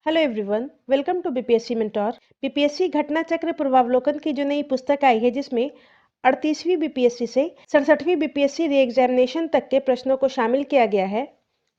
Hello everyone, welcome to BPSC mentor. BPSC घटना चक्र पूर्वावलोकन की जो नई पुस्तक आई है, जिसमें 38वीं बीपीएससी से 67वीं बीपीएससी री एग्जामिनेशन तक के प्रश्नों को शामिल किया गया है।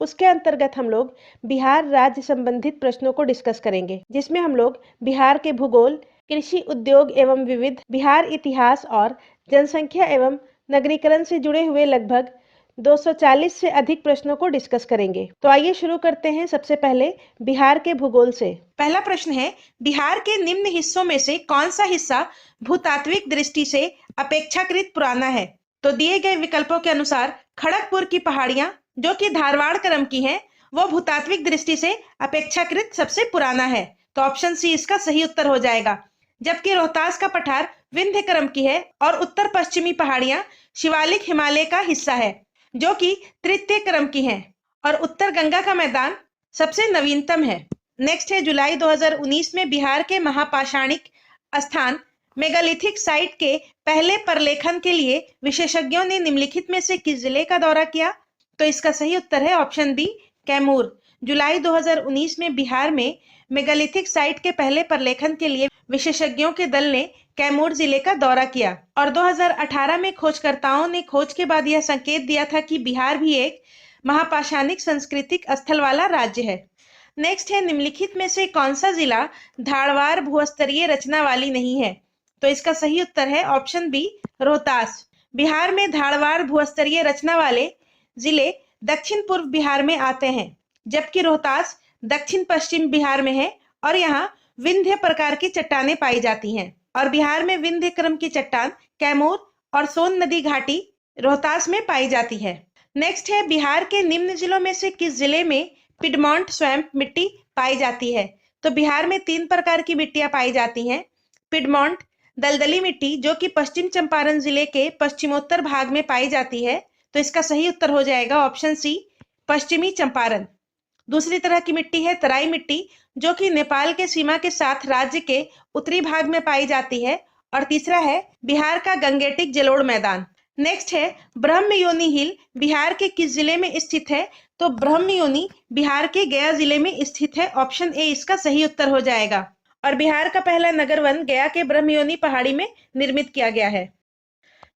उसके अंतर्गत हम लोग बिहार राज्य संबंधित प्रश्नों को डिस्कस करेंगे, जिसमें हम लोग बिहार के भूगोल, कृषि, उद्योग एवं विविध, बिहार इतिहास और जनसंख्या एवं नगरीकरण से जुड़े हुए लगभग 240 से अधिक प्रश्नों को डिस्कस करेंगे। तो आइए शुरू करते हैं सबसे पहले बिहार के भूगोल से। पहला प्रश्न है, बिहार के निम्न हिस्सों में से कौन सा हिस्सा भूतात्विक दृष्टि से अपेक्षाकृत पुराना है? तो दिए गए विकल्पों के अनुसार खड़गपुर की पहाड़ियां, जो कि धारवाड़ क्रम की हैं, वो भूतात्विक दृष्टि से अपेक्षाकृत सबसे पुराना है। तो ऑप्शन सी इसका सही उत्तर हो जाएगा। जबकि रोहतास का पठार विंध्य क्रम की है और उत्तर पश्चिमी पहाड़ियां शिवालिक हिमालय का हिस्सा है, जो कि तृतीय क्रम की हैं, और उत्तर गंगा का मैदान सबसे नवीनतम है। नेक्स्ट है, जुलाई 2019 में बिहार के महापाषाणिक स्थान मेगालिथिक साइट के पहले प्रलेखन के लिए विशेषज्ञों ने निम्नलिखित में से किस जिले का दौरा किया? तो इसका सही उत्तर है ऑप्शन बी, कैमूर। जुलाई 2019 में बिहार में मेगालिथिक साइट के पहले प्रलेखन के लिए विशेषज्ञों के दल ने कैमूर जिले का दौरा किया और 2018 में खोजकर्ताओं ने खोज के बाद यह संकेत दिया था कि बिहार भी एक महापाषाणिक सांस्कृतिक स्थल वाला राज्य है। नेक्स्ट है, निम्नलिखित में से कौन सा जिला धारवाड़ भूस्तरीय रचना वाली नहीं है? तो इसका सही उत्तर है ऑप्शन बी, रोहतास। बिहार में धारवाड़ भूस्तरीय रचना वाले जिले दक्षिण पूर्व बिहार में आते हैं, जबकि रोहतास दक्षिण पश्चिम बिहार में है और यहाँ विंध्य प्रकार की चट्टानें पाई जाती हैं। और बिहार में विंध्य क्रम की चट्टान कैमूर और सोन नदी घाटी रोहतास में पाई जाती है। नेक्स्ट है, बिहार के निम्न जिलों में से किस जिले में पिडमॉन्ट स्वैम्प मिट्टी पाई जाती है? तो बिहार में 3 प्रकार की मिट्टियां पाई जाती हैं। पिडमॉन्ट दलदली मिट्टी, जो कि पश्चिम चंपारण जिले के पश्चिमोत्तर भाग में पाई जाती है, तो इसका सही उत्तर हो जाएगा ऑप्शन सी, पश्चिमी चंपारण। दूसरी तरह की मिट्टी है तराई मिट्टी, जो कि नेपाल के सीमा के साथ राज्य के उत्तरी भाग में पाई जाती है। और तीसरा है बिहार का गंगेटिक जलोढ़ मैदान। नेक्स्ट है, ब्रह्मयोनी हिल बिहार के किस जिले में स्थित है? तो ब्रह्मयोनी बिहार के गया जिले में स्थित है। ऑप्शन ए इसका सही उत्तर हो जाएगा। और बिहार का पहला नगर वन गया के ब्रह्मयोनी पहाड़ी में निर्मित किया गया है।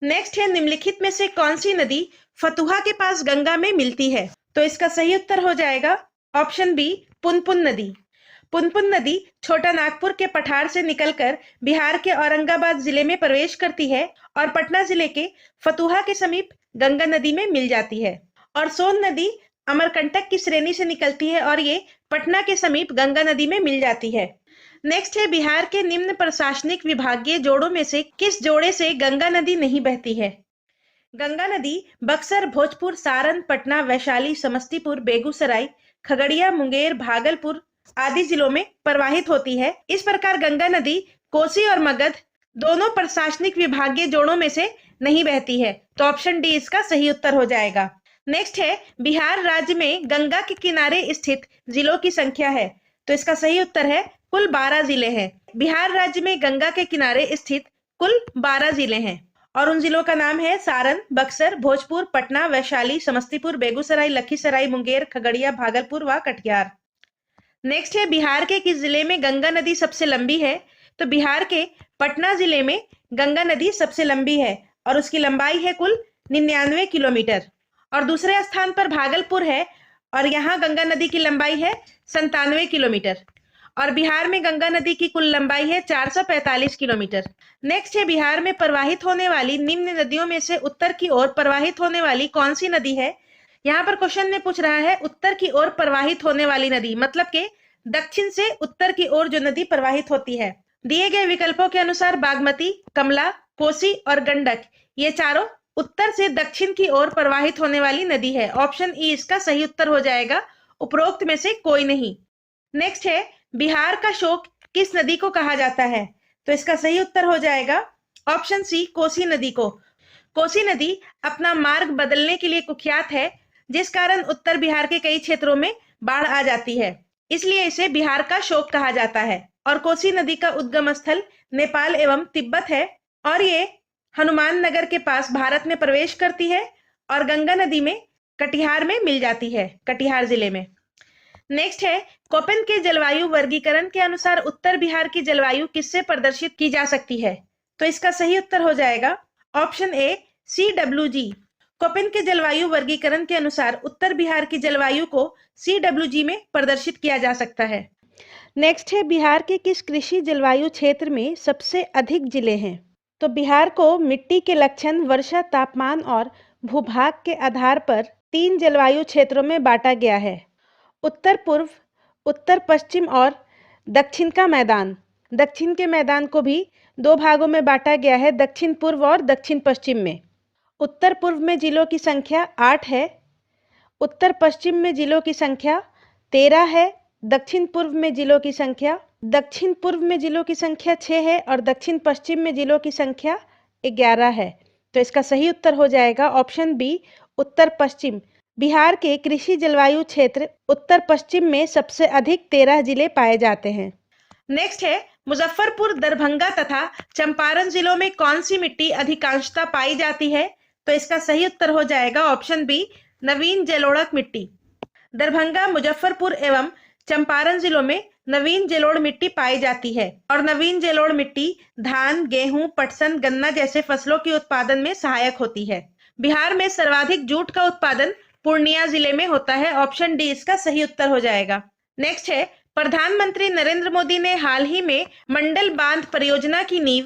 नेक्स्ट है, निम्नलिखित में से कौन सी नदी फतुहा के पास गंगा में मिलती है? तो इसका सही उत्तर हो जाएगा ऑप्शन बी, पुनपुन नदी। पुनपुन नदी छोटा नागपुर के पठार से निकलकर बिहार के औरंगाबाद जिले में प्रवेश करती है और पटना जिले के फतुहा के समीप गंगा नदी में मिल जाती है। और सोन नदी अमरकंटक की श्रेणी से निकलती है और ये पटना के समीप गंगा नदी में मिल जाती है। नेक्स्ट है, बिहार के निम्न प्रशासनिक विभागीय जोड़ों में से किस जोड़े से गंगा नदी नहीं बहती है? गंगा नदी बक्सर, भोजपुर, सारण, पटना, वैशाली, समस्तीपुर, बेगूसराय, खगड़िया, मुंगेर, भागलपुर आदि जिलों में प्रवाहित होती है। इस प्रकार गंगा नदी कोसी और मगध दोनों प्रशासनिक विभागीय जोड़ों में से नहीं बहती है। तो ऑप्शन डी इसका सही उत्तर हो जाएगा। नेक्स्ट है, बिहार राज्य में गंगा के किनारे स्थित जिलों की संख्या है? तो इसका सही उत्तर है कुल 12 जिले हैं। बिहार राज्य में गंगा के किनारे स्थित कुल 12 जिले हैं और उन जिलों का नाम है सारण, बक्सर, भोजपुर, पटना, वैशाली, समस्तीपुर, बेगूसराय, लखीसराय, मुंगेर, खगड़िया, भागलपुर व कटिहार। नेक्स्ट है, बिहार के किस जिले में गंगा नदी सबसे लंबी है? तो बिहार के पटना जिले में गंगा नदी सबसे लंबी है और उसकी लंबाई है कुल 99 किलोमीटर। और दूसरे स्थान पर भागलपुर है और यहाँ गंगा नदी की लंबाई है 97 किलोमीटर। और बिहार में गंगा नदी की कुल लंबाई है 445 किलोमीटर। नेक्स्ट है, बिहार में प्रवाहित होने वाली निम्न नदियों में से उत्तर की ओर प्रवाहित होने वाली कौन सी नदी है? यहाँ पर क्वेश्चन में पूछ रहा है उत्तर की ओर प्रवाहित होने वाली नदी, मतलब के दक्षिण से उत्तर की ओर जो नदी प्रवाहित होती है। दिए गए विकल्पों के अनुसार बागमती, कमला, कोसी और गंडक, ये चारों उत्तर से दक्षिण की ओर प्रवाहित होने वाली नदी है। ऑप्शन ई इसका सही उत्तर हो जाएगा, उपरोक्त में से कोई नहीं। नेक्स्ट है, बिहार का शोक किस नदी को कहा जाता है? तो इसका सही उत्तर हो जाएगा ऑप्शन सी, कोसी नदी को। कोसी नदी अपना मार्ग बदलने के लिए कुख्यात है, जिस कारण उत्तर बिहार के कई क्षेत्रों में बाढ़ आ जाती है, इसलिए इसे बिहार का शोक कहा जाता है। और कोसी नदी का उद्गम स्थल नेपाल एवं तिब्बत है और ये हनुमान नगर के पास भारत में प्रवेश करती है और गंगा नदी में कटिहार में मिल जाती है, कटिहार जिले में। नेक्स्ट है, कोपेन के जलवायु वर्गीकरण के अनुसार उत्तर बिहार की जलवायु किससे प्रदर्शित की जा सकती है? तो इसका सही उत्तर हो जाएगा ऑप्शन ए CWG। कोपेन के जलवायु वर्गीकरण के अनुसार उत्तर बिहार की जलवायु को CWG में प्रदर्शित किया जा सकता है। नेक्स्ट है, बिहार के किस कृषि जलवायु क्षेत्र में सबसे अधिक जिले हैं? तो बिहार को मिट्टी के लक्षण, वर्षा, तापमान और भूभाग के आधार पर 3 जलवायु क्षेत्रों में बांटा गया है। उत्तर पूर्व, उत्तर पश्चिम और दक्षिण का मैदान। दक्षिण के मैदान को भी 2 भागों में बांटा गया है, दक्षिण पूर्व और दक्षिण पश्चिम में। उत्तर पूर्व में जिलों की संख्या 8 है, उत्तर पश्चिम में जिलों की संख्या 13 है, दक्षिण पूर्व में जिलों की संख्या 6 है और दक्षिण पश्चिम में जिलों की संख्या 11 है। तो इसका सही उत्तर हो जाएगा ऑप्शन बी, उत्तर पश्चिम। बिहार के कृषि जलवायु क्षेत्र उत्तर पश्चिम में सबसे अधिक 13 जिले पाए जाते हैं। नेक्स्ट है, मुजफ्फरपुर, दरभंगा तथा चंपारण जिलों में कौन सी मिट्टी अधिकांशतः पाई जाती है? तो इसका सही उत्तर हो जाएगा ऑप्शन बी, नवीन जलोढ़ मिट्टी। दरभंगा, मुजफ्फरपुर एवं चंपारण जिलों में नवीन जलोढ़ मिट्टी पाई जाती है और नवीन जलोढ़ मिट्टी धान, गेहूं, पटसन, गन्ना जैसे फसलों के उत्पादन में सहायक होती है। बिहार में सर्वाधिक जूट का उत्पादन पूर्णिया जिले में होता है, ऑप्शन डी इसका सही उत्तर हो जाएगा। नेक्स्ट है, प्रधानमंत्री नरेंद्र मोदी ने हाल ही में मंडल बांध परियोजना की नींव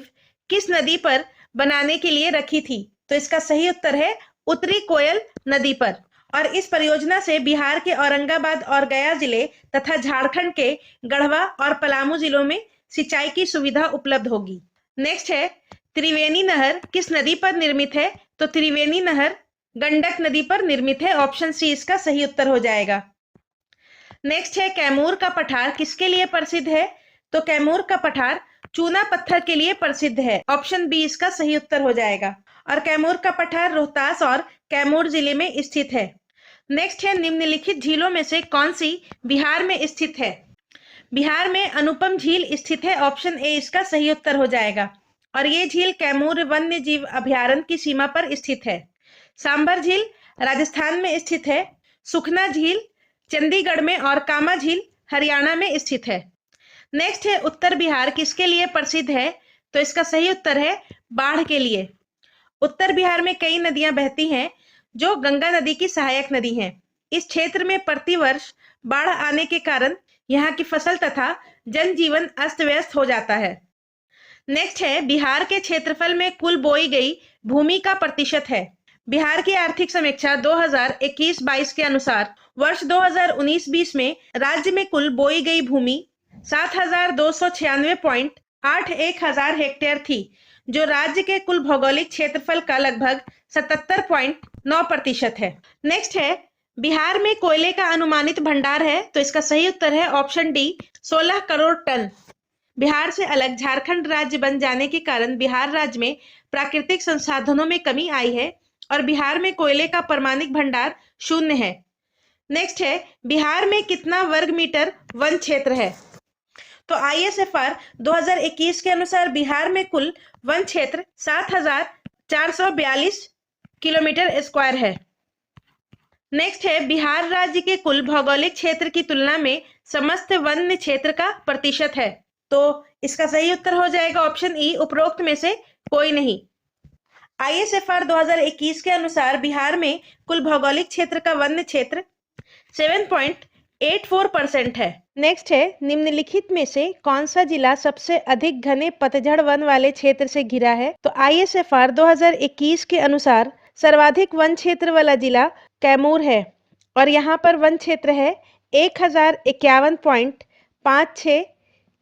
किस नदी पर बनाने के लिए रखी थी? तो इसका सही उत्तर है उत्तरी कोयल नदी पर और इस परियोजना से बिहार के औरंगाबाद और गया जिले तथा झारखंड के गढ़वा और पलामू जिलों में सिंचाई की सुविधा उपलब्ध होगी। नेक्स्ट है, त्रिवेणी नहर किस नदी पर निर्मित है? तो त्रिवेणी नहर गंडक नदी पर निर्मित है, ऑप्शन सी इसका सही उत्तर हो जाएगा। नेक्स्ट है, कैमूर का पठार किसके लिए प्रसिद्ध है? तो कैमूर का पठार चूना पत्थर के लिए प्रसिद्ध है, ऑप्शन बी इसका सही उत्तर हो जाएगा और कैमूर का पठार रोहतास और कैमूर जिले में स्थित है। नेक्स्ट है, निम्नलिखित झीलों में से कौन सी बिहार में स्थित है? बिहार में अनुपम झील स्थित है, ऑप्शन ए इसका सही उत्तर हो जाएगा और ये झील कैमूर वन्य जीव अभयारण्य की सीमा पर स्थित है। सांभर झील राजस्थान में स्थित है, सुखना झील चंडीगढ़ में और कामा झील हरियाणा में स्थित है। नेक्स्ट है, उत्तर बिहार किसके लिए प्रसिद्ध है? तो इसका सही उत्तर है बाढ़ के लिए। उत्तर बिहार में कई नदियां बहती हैं जो गंगा नदी की सहायक नदी हैं। इस क्षेत्र में प्रतिवर्ष बाढ़ आने के कारण यहाँ की फसल तथा जनजीवन अस्त व्यस्त हो जाता है। नेक्स्ट है, बिहार के क्षेत्रफल में कुल बोई गई भूमि का प्रतिशत है। बिहार की आर्थिक समीक्षा 2021-22 के अनुसार वर्ष 2019-20 में राज्य में कुल बोई गई भूमि 7,296.81 हजार हेक्टेयर थी, जो राज्य के कुल भौगोलिक क्षेत्रफल का लगभग 77.9% है। नेक्स्ट है, बिहार में कोयले का अनुमानित भंडार है, तो इसका सही उत्तर है option D, 16 crore tonne. Bihar से अलग झारखंड राज्य बन जाने के कारण बिहार राज्य में प्राकृतिक संसाधनों में कमी आई है और बिहार में कोयले का परमाणिक भंडार 0 है। नेक्स्ट है, बिहार में कितना वर्ग मीटर वन क्षेत्र है? तो ISFR 2021 के अनुसार बिहार में कुल वन क्षेत्र 7,442 किलोमीटर स्क्वायर है। नेक्स्ट है, बिहार राज्य के कुल भौगोलिक क्षेत्र की तुलना में समस्त वन्य क्षेत्र का प्रतिशत है। तो इसका सही उत्तर हो जाएगा ऑप्शन ई, उपरोक्त में से कोई नहीं। ISFR 2021 के अनुसार बिहार में कुल भौगोलिक क्षेत्र का वन्य क्षेत्र 7.84% है। नेक्स्ट है, निम्नलिखित में से कौन सा जिला सबसे अधिक घने पतझड़ वन वाले क्षेत्र से घिरा है? तो ISFR 2021 के अनुसार सर्वाधिक वन क्षेत्र वाला जिला कैमूर है और यहाँ पर वन क्षेत्र है 1051.56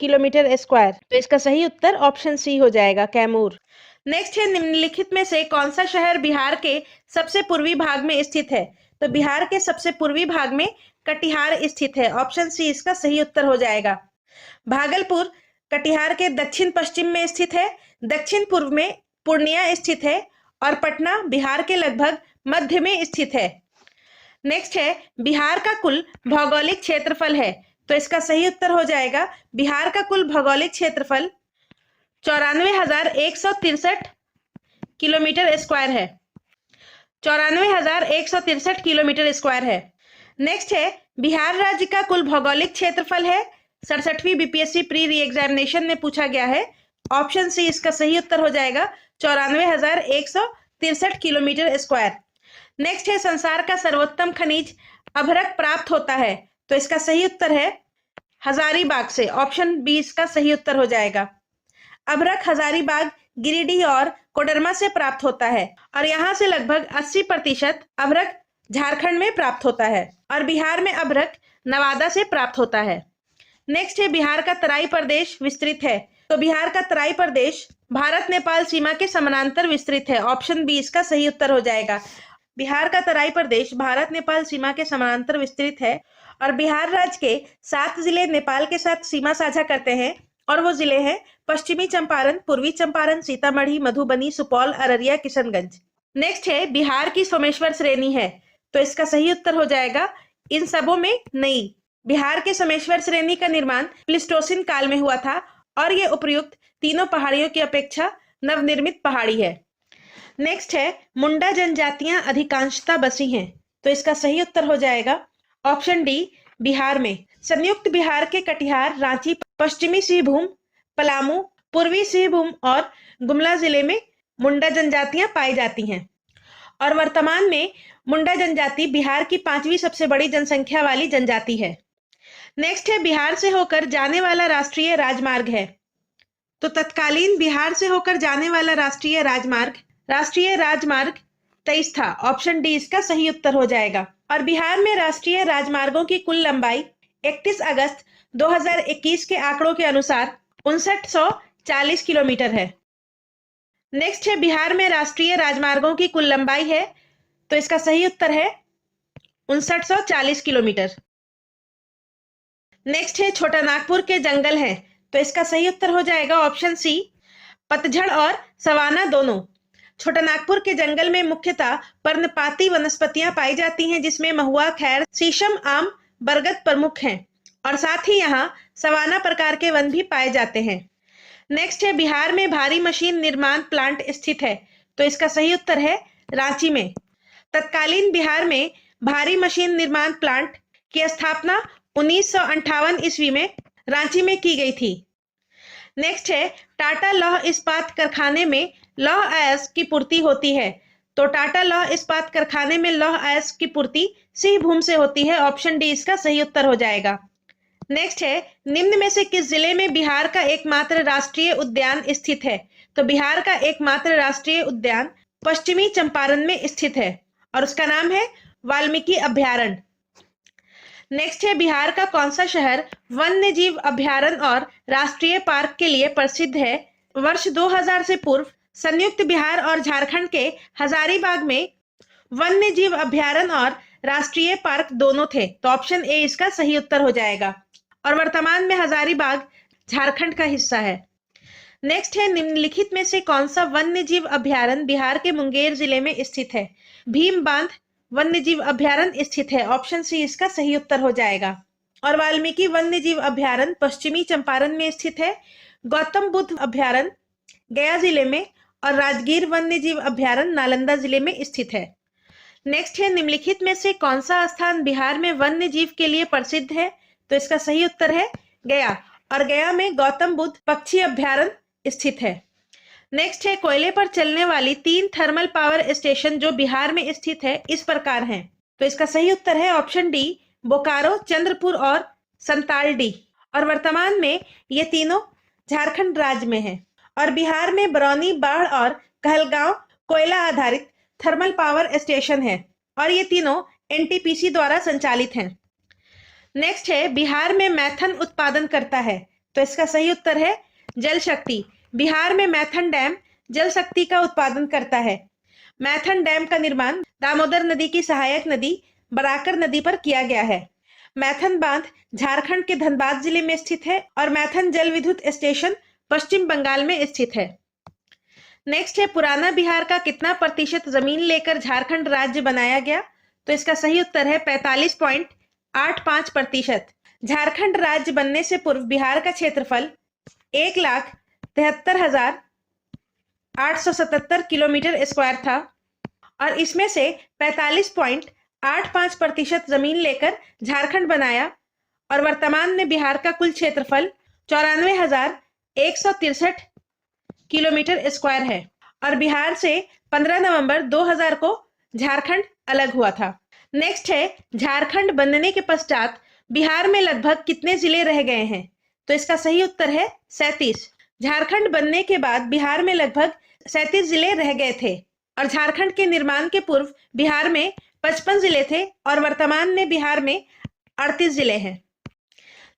किलोमीटर स्क्वायर। तो इसका सही उत्तर ऑप्शन सी हो जाएगा, कैमूर। नेक्स्ट है, निम्नलिखित में से कौन सा शहर बिहार के सबसे पूर्वी भाग में स्थित है? तो बिहार के सबसे पूर्वी भाग में कटिहार स्थित है, ऑप्शन सी इसका सही उत्तर हो जाएगा। भागलपुर कटिहार के दक्षिण पश्चिम में स्थित है, दक्षिण पूर्व में पूर्णिया स्थित है और पटना बिहार के लगभग मध्य में स्थित है। नेक्स्ट है, बिहार का कुल भौगोलिक क्षेत्रफल है, तो इसका सही उत्तर हो जाएगा बिहार का कुल भौगोलिक क्षेत्रफल 94,163 किलोमीटर स्क्वायर है। 94,163 किलोमीटर स्क्वायर है। नेक्स्ट है बिहार राज्य का कुल भौगोलिक क्षेत्रफल है। 67वीं बीपीएससी प्री री एग्जामिनेशन में पूछा गया है। ऑप्शन सी इसका सही उत्तर हो जाएगा 94,163 किलोमीटर स्क्वायर। नेक्स्ट है संसार का सर्वोत्तम खनिज अभ्रक प्राप्त होता है, तो इसका सही उत्तर है हजारीबाग से। ऑप्शन बी इसका सही उत्तर हो जाएगा। अभ्रक हजारीबाग, गिरिडीह और कोडरमा से प्राप्त होता है और यहाँ से लगभग 80% अभ्रक झारखंड में प्राप्त होता है और बिहार में अभ्रक नवादा से प्राप्त होता है। नेक्स्ट है बिहार का तराई प्रदेश विस्तृत है, तो बिहार का तराई प्रदेश भारत नेपाल सीमा के समानांतर विस्तृत है। ऑप्शन बी इसका सही उत्तर हो जाएगा। बिहार का तराई प्रदेश भारत नेपाल सीमा के समानांतर विस्तृत है और बिहार राज्य के 7 जिले नेपाल के साथ सीमा साझा करते हैं और वो जिले हैं पश्चिमी चंपारण, पूर्वी चंपारण, सीतामढ़ी, मधुबनी, सुपौल, अररिया, किशनगंज। नेक्स्ट है बिहार की सोमेश्वर श्रेणी है, तो इसका सही उत्तर हो जाएगा इन सबों में नहीं। बिहार के सोमेश्वर श्रेणी का निर्माण प्लिस्टोसिन काल में हुआ था और ये उपयुक्त तीनों पहाड़ियों की अपेक्षा नवनिर्मित पहाड़ी है। नेक्स्ट है मुंडा जनजातियां अधिकांशतः बसी हैं, तो इसका सही उत्तर हो जाएगा ऑप्शन डी बिहार में। संयुक्त बिहार के कटिहार, रांची, पश्चिमी सिंहभूम, पलामू, पूर्वी सिंहभूम और गुमला जिले में मुंडा जनजातियां पाई जाती हैं और वर्तमान में मुंडा जनजाति बिहार की 5वीं सबसे बड़ी जनसंख्या वाली जनजाति है। नेक्स्ट है बिहार से होकर जाने वाला राष्ट्रीय राजमार्ग है, तो तत्कालीन बिहार से होकर जाने वाला राष्ट्रीय राजमार्ग 23 था। ऑप्शन डी इसका सही उत्तर हो जाएगा और बिहार में राष्ट्रीय राजमार्गों की कुल लंबाई 31 अगस्त 2021 के आंकड़ों के अनुसार 5940 किलोमीटर है। नेक्स्ट है बिहार में राष्ट्रीय राजमार्गों की कुल लंबाई है, तो इसका सही उत्तर है 5940 किलोमीटर। नेक्स्ट है छोटा नागपुर के जंगल हैं, तो इसका सही उत्तर हो जाएगा ऑप्शन सी पतझड़ और सवाना दोनों। छोटा नागपुर के जंगल में मुख्यतः पर्णपाती वनस्पतियां पाई जाती हैं, जिसमें महुआ, खैर, शीशम, आम, बरगद प्रमुख हैं और साथ ही यहाँ सवाना प्रकार के वन भी पाए जाते हैं। नेक्स्ट है बिहार में भारी मशीन निर्माण प्लांट स्थित है, तो इसका सही उत्तर है रांची में। तत्कालीन बिहार में भारी मशीन निर्माण प्लांट की स्थापना 1958 ईस्वी में रांची में की गई थी। नेक्स्ट है टाटा लौह इस्पात कारखाने में लौह अयस्क की पूर्ति होती है, तो टाटा लौह इस्पात कारखाने में लौह अयस्क की पूर्ति सिंहभूम से होती है। ऑप्शन डी इसका सही उत्तर हो जाएगा। नेक्स्ट है निम्न में से किस जिले में बिहार का एकमात्र राष्ट्रीय उद्यान स्थित है, तो बिहार का एकमात्र राष्ट्रीय उद्यान पश्चिमी चंपारण में स्थित है और उसका नाम है वाल्मीकि अभ्यारण्य। नेक्स्ट है बिहार का कौन सा शहर वन्य जीव अभ्यारण्य और राष्ट्रीय पार्क के लिए प्रसिद्ध है। वर्ष 2000 से पूर्व संयुक्त बिहार और झारखंड के हजारीबाग में वन्य जीव अभ्यारण्य और राष्ट्रीय पार्क दोनों थे, तो ऑप्शन ए इसका सही उत्तर हो जाएगा और वर्तमान में हजारीबाग झारखंड का हिस्सा है। नेक्स्ट है निम्नलिखित में से कौन सा वन्य जीव अभ्यारण्य बिहार के मुंगेर जिले में स्थित है। भीम बांध वन्य जीव अभ्यारण्य स्थित है। ऑप्शन सी इसका सही उत्तर हो जाएगा और वाल्मीकि वन्य जीव अभ्यारण्य पश्चिमी चंपारण में स्थित है। गौतम बुद्ध अभ्यारण्य गया जिले में और राजगीर वन्य जीव अभ्यारण्य नालंदा जिले में स्थित है। नेक्स्ट है निम्नलिखित में से कौन सा स्थान बिहार में वन्य जीव के लिए प्रसिद्ध है, तो इसका सही उत्तर है गया और गया में गौतम बुद्ध पक्षी अभ्यारण्य स्थित है। नेक्स्ट है कोयले पर चलने वाली 3 थर्मल पावर स्टेशन जो बिहार में स्थित है इस प्रकार हैं, तो इसका सही उत्तर है ऑप्शन डी बोकारो, चंद्रपुर और संतालडी और वर्तमान में ये तीनों झारखंड राज्य में हैं और बिहार में बरौनी, बाढ़ और कहलगांव कोयला आधारित थर्मल पावर स्टेशन है और ये तीनों एनटीपीसी द्वारा संचालित हैं। नेक्स्ट है बिहार में मैथन उत्पादन करता है, तो इसका सही उत्तर है जल शक्ति। बिहार में मैथन डैम जल शक्ति का उत्पादन करता है। मैथन डैम का निर्माण दामोदर नदी की सहायक नदी बराकर नदी पर किया गया है। मैथन बांध झारखंड के धनबाद जिले में स्थित है और मैथन जल विद्युत स्टेशन पश्चिम बंगाल में स्थित है। नेक्स्ट है पुराना बिहार का कितना प्रतिशत जमीन लेकर झारखंड राज्य बनाया गया, तो इसका सही उत्तर है 45.85%। झारखंड राज्य बनने से पूर्व बिहार का क्षेत्रफल 1,73,877 किलोमीटर स्क्वायर था और इसमें से 45.85 8.5% जमीन लेकर झारखंड बनाया और वर्तमान में बिहार का कुल क्षेत्रफल 94,163 किलोमीटर स्क्वायर है और बिहार से 15 नवंबर 2000 को झारखंड अलग हुआ था। नेक्स्ट है, झारखंड बनने के पश्चात बिहार में लगभग कितने जिले रह गए हैं? तो इसका सही उत्तर है 37। झारखंड बनने के बाद बिहार में लगभग 37 जिले रह गए थे और झारखंड के निर्माण के पूर्व बिहार में 55 जिले थे और वर्तमान में बिहार में 38 जिले हैं।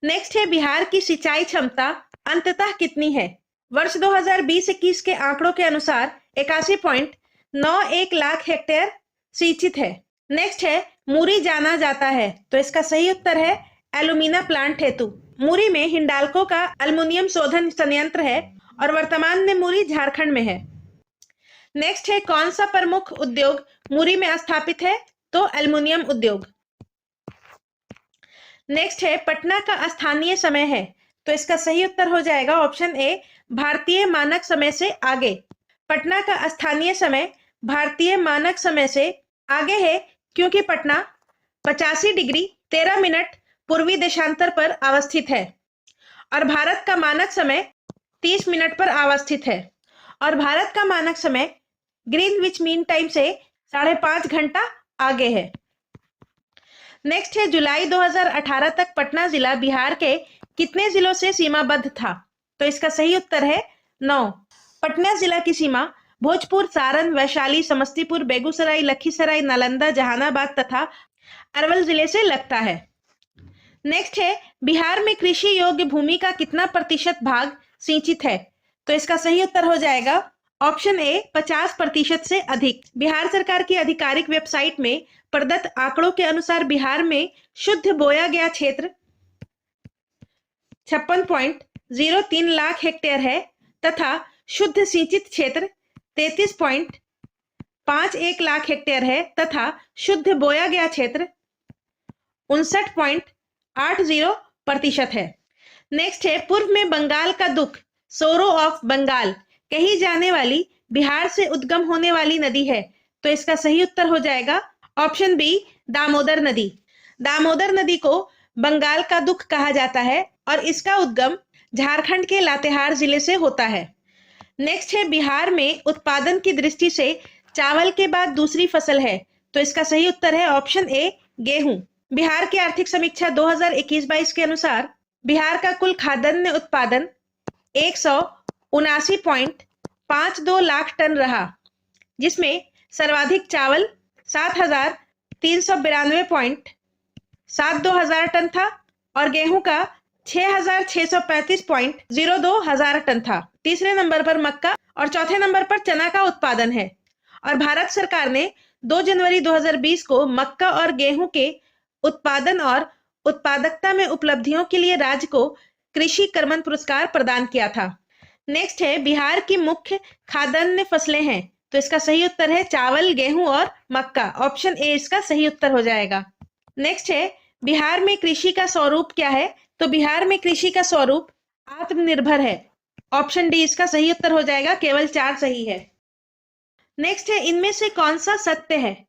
नेक्स्ट है, बिहार की सिंचाई क्षमता अंततः कितनी है? वर्ष 2020-21 के आंकड़ों के अनुसार 81.91 लाख हेक्टेयर सिंचित है। नेक्स्ट है, मुरी जाना जाता है, तो इसका सही उत्तर है एल्यूमिना प्लांट हेतु। मुरी में हिंडाल्को का एल्युमिनियम शोधन संयंत्र है और वर्तमान में मुरी झारखंड में है। नेक्स्ट है, कौन सा प्रमुख उद्योग मुरी में स्थापित है? तो एल्युमिनियम उद्योग। नेक्स्ट है, पटना का स्थानीय समय है, तो इसका सही उत्तर हो जाएगा ऑप्शन ए, भारतीय मानक समय से आगे। पटना का स्थानीय समय भारतीय मानक समय से आगे है क्योंकि पटना 85 डिग्री 13 मिनट पूर्वी देशांतर पर अवस्थित है और भारत का मानक समय 30 मिनट पर अवस्थित है और भारत का मानक समय ग्रीनविच मीन टाइम से 5.5 घंटा आगे है। नेक्स्ट है, जुलाई 2018 तक पटना जिला बिहार के कितने जिलों से सीमाबद्ध था? तो इसका सही उत्तर है 9। पटना जिला की सीमा भोजपुर, सारण, वैशाली, समस्तीपुर, बेगूसराय, लखीसराय, नालंदा, जहानाबाद तथा अरवल जिले से लगता है। नेक्स्ट है, बिहार में कृषि योग्य भूमि का कितना प्रतिशत भाग सिंचित है? तो इसका सही उत्तर हो जाएगा ऑप्शन ए, 50% से अधिक। बिहार सरकार की आधिकारिक वेबसाइट में प्रदत्त आंकड़ों के अनुसार बिहार में शुद्ध बोया गया क्षेत्र 56.03 लाख हेक्टेयर है तथा शुद्ध सिंचित क्षेत्र 33.51 लाख हेक्टेयर है तथा शुद्ध बोया गया क्षेत्र 59.80% है। नेक्स्ट है, पूर्व में बंगाल का दुख सोरो ऑफ बंगाल कही जाने वाली बिहार से उद्गम होने वाली नदी है, तो इसका सही उत्तर हो जाएगा ऑप्शन बी, दामोदर नदी। दामोदर नदी को बंगाल का दुख कहा जाता है और इसका उद्गम झारखंड के लातेहार जिले से होता है। नेक्स्ट है, बिहार में उत्पादन की दृष्टि से चावल के बाद दूसरी फसल है, तो इसका सही उत्तर है ऑप्शन ए, गेहूं। बिहार की आर्थिक समीक्षा 2021-22 के अनुसार बिहार का कुल खाद्यान्न उत्पादन 179.52 लाख टन रहा, जिसमें सर्वाधिक चावल 7,392.72 हजार टन था और गेहूं का 6,635.02 हजार टन था। तीसरे नंबर पर मक्का और चौथे नंबर पर चना का उत्पादन है और भारत सरकार ने 2 जनवरी 2020 को मक्का और गेहूं के उत्पादन और उत्पादकता में उपलब्धियों के लिए राज्य को कृषि कर्मण पुरस्कार प्रदान किया था। नेक्स्ट है, बिहार की मुख्य खाद्यान्न फसलें हैं, तो इसका सही उत्तर है चावल, गेहूं और मक्का। ऑप्शन ए इसका सही उत्तर हो जाएगा। नेक्स्ट है, बिहार में कृषि का स्वरूप क्या है? तो बिहार में कृषि का स्वरूप आत्मनिर्भर है। ऑप्शन डी इसका सही उत्तर हो जाएगा, केवल 4 सही है। नेक्स्ट है, इनमें से कौन सा सत्य है?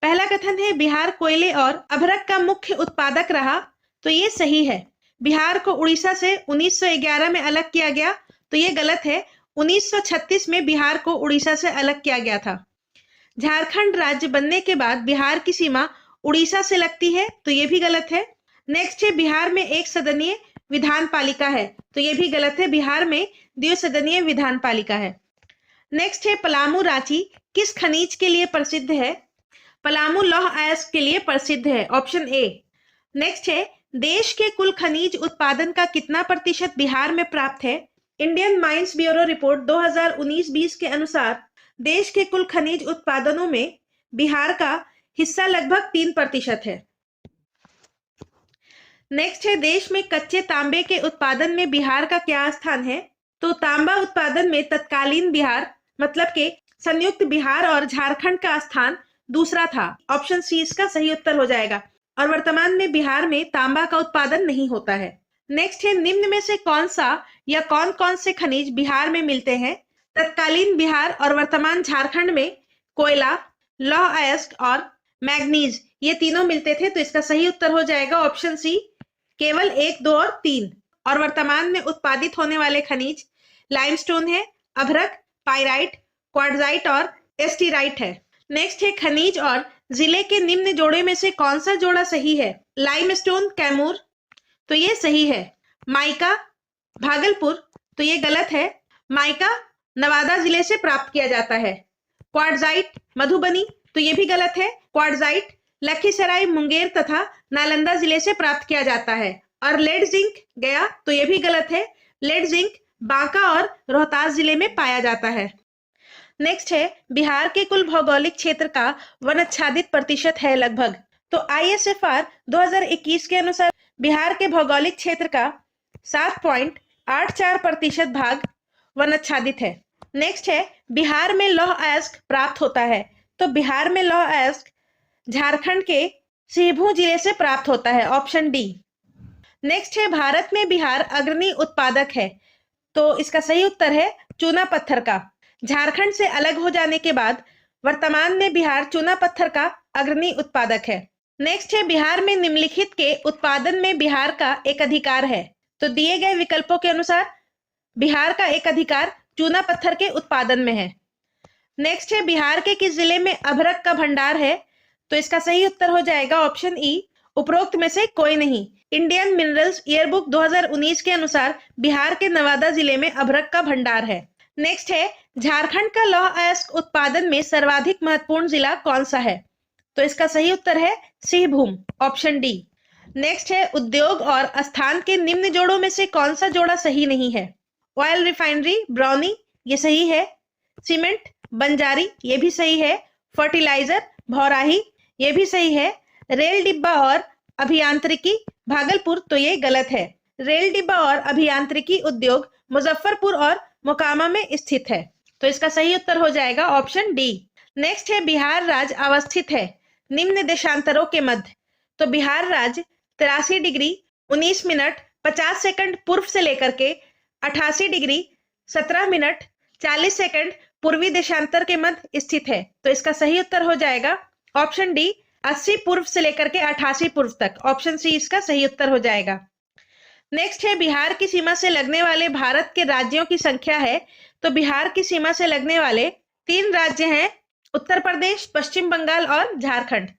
पहला कथन है बिहार कोयले और अभ्रक का मुख्य उत्पादक रहा, तो ये सही है। बिहार को उड़ीसा से 1911 में अलग किया गया, तो ये गलत है। 1936 में बिहार को उड़ीसा से अलग किया गया था। झारखंड राज्य बनने के बाद बिहार की सीमा उड़ीसा से लगती है, तो ये भी गलत है। नेक्स्ट है, बिहार में एक सदनीय विधान पालिका है, तो ये भी गलत है। बिहार में द्विसदनीय विधान पालिका है। नेक्स्ट है, पलामू रांची किस खनिज के लिए प्रसिद्ध है? पलामू लौह अयस्क के लिए प्रसिद्ध है। Option A. नेक्स्ट है, देश के कुल खनिज उत्पादन का कितना प्रतिशत बिहार में प्राप्त है? इंडियन माइंस ब्यूरो रिपोर्ट 2019-20 के अनुसार देश के कुल खनिज उत्पादनों में बिहार का हिस्सा लगभग 3% है। नेक्स्ट है, देश में कच्चे तांबे के उत्पादन में बिहार का क्या स्थान है? तो तांबा उत्पादन में तत्कालीन बिहार मतलब के संयुक्त बिहार और झारखंड का स्थान दूसरा था। ऑप्शन सी इसका सही उत्तर हो जाएगा और वर्तमान में बिहार में तांबा का उत्पादन नहीं होता है। नेक्स्ट है, निम्न में से कौन सा या कौन कौन से खनिज बिहार में मिलते हैं? तत्कालीन बिहार और वर्तमान झारखंड में कोयला, लौह अयस्क और मैग्नीज ये तीनों मिलते थे, तो इसका सही उत्तर हो जाएगा ऑप्शन सी, केवल 1, 2 और 3। और वर्तमान में उत्पादित होने वाले खनिज लाइमस्टोन है, अभ्रक, पाइराइट, क्वार्ट्जाइट और एस्टीराइट है। नेक्स्ट है खनिज और जिले के निम्न जोड़े में से कौन सा जोड़ा सही है? लाइमस्टोन कैमूर, तो ये सही है। माइका भागलपुर, तो ये गलत है। माइका नवादा जिले से प्राप्त किया जाता है। क्वार्ट्जाइट मधुबनी, तो ये भी गलत है। क्वार्ट्जाइट लखीसराय, मुंगेर तथा नालंदा जिले से प्राप्त किया जाता है। और लेड जिंक गया, तो ये भी गलत है। लेड जिंक बांका और रोहतास जिले में पाया जाता है। नेक्स्ट है बिहार के कुल भौगोलिक क्षेत्र का वनाच्छादित प्रतिशत है लगभग। तो ISFR 2021 के अनुसार बिहार के भौगोलिक क्षेत्र का 7.84% भाग वनाच्छादित है। नेक्स्ट है बिहार में लौह अयस्क प्राप्त होता है। तो बिहार में लौह अयस्क झारखंड के सिंहभूम जिले से प्राप्त होता है, ऑप्शन डी। नेक्स्ट है भारत में बिहार अग्रणी उत्पादक है। तो इसका सही उत्तर है चूना पत्थर का। झारखंड से अलग हो जाने के बाद वर्तमान में बिहार चूना पत्थर का अग्रणी उत्पादक है। नेक्स्ट है बिहार में निम्नलिखित के उत्पादन में बिहार का एक अधिकार है। तो दिए गए विकल्पों के अनुसार बिहार का एक अधिकार चूना पत्थर के उत्पादन में है। नेक्स्ट है बिहार के किस जिले में अभ्रक का भंडार है? तो इसका सही उत्तर हो जाएगा ऑप्शन ई, उपरोक्त में से कोई नहीं। इंडियन मिनरल्स ईयरबुक 2019 के अनुसार बिहार के नवादा जिले में अभ्रक का भंडार है। नेक्स्ट है झारखंड का लौह अयस्क उत्पादन में सर्वाधिक महत्वपूर्ण जिला कौन सा है? तो इसका सही उत्तर है सिंहभूम, ऑप्शन डी। नेक्स्ट है उद्योग और स्थान के निम्न जोड़ों में से कौन सा जोड़ा सही नहीं है? ऑयल रिफाइनरी ब्राउनी, ये सही है। सीमेंट बंजारी, ये भी सही है। फर्टिलाइजर भौराही, ये भी सही है। रेल डिब्बा और अभियांत्रिकी भागलपुर, तो ये गलत है। रेल डिब्बा और अभियांत्रिकी उद्योग मुजफ्फरपुर और मोकामा में स्थित है। तो इसका सही उत्तर हो जाएगा ऑप्शन डी। नेक्स्ट है बिहार राज्य अवस्थित है निम्न देशांतरों के मध्य। तो बिहार राज्य 83 डिग्री 19 मिनट 50 सेकंड पूर्व से लेकर के 88 डिग्री 17 मिनट 40 सेकंड पूर्वी देशांतर के मध्य स्थित है। तो इसका सही उत्तर हो जाएगा ऑप्शन डी, 80 पूर्व से लेकर के 88 पूर्व तक, ऑप्शन सी इसका सही उत्तर हो जाएगा। नेक्स्ट है बिहार की सीमा से लगने वाले भारत के राज्यों की संख्या है। तो बिहार की सीमा से लगने वाले 3 राज्य हैं, उत्तर प्रदेश, पश्चिम बंगाल और झारखंड।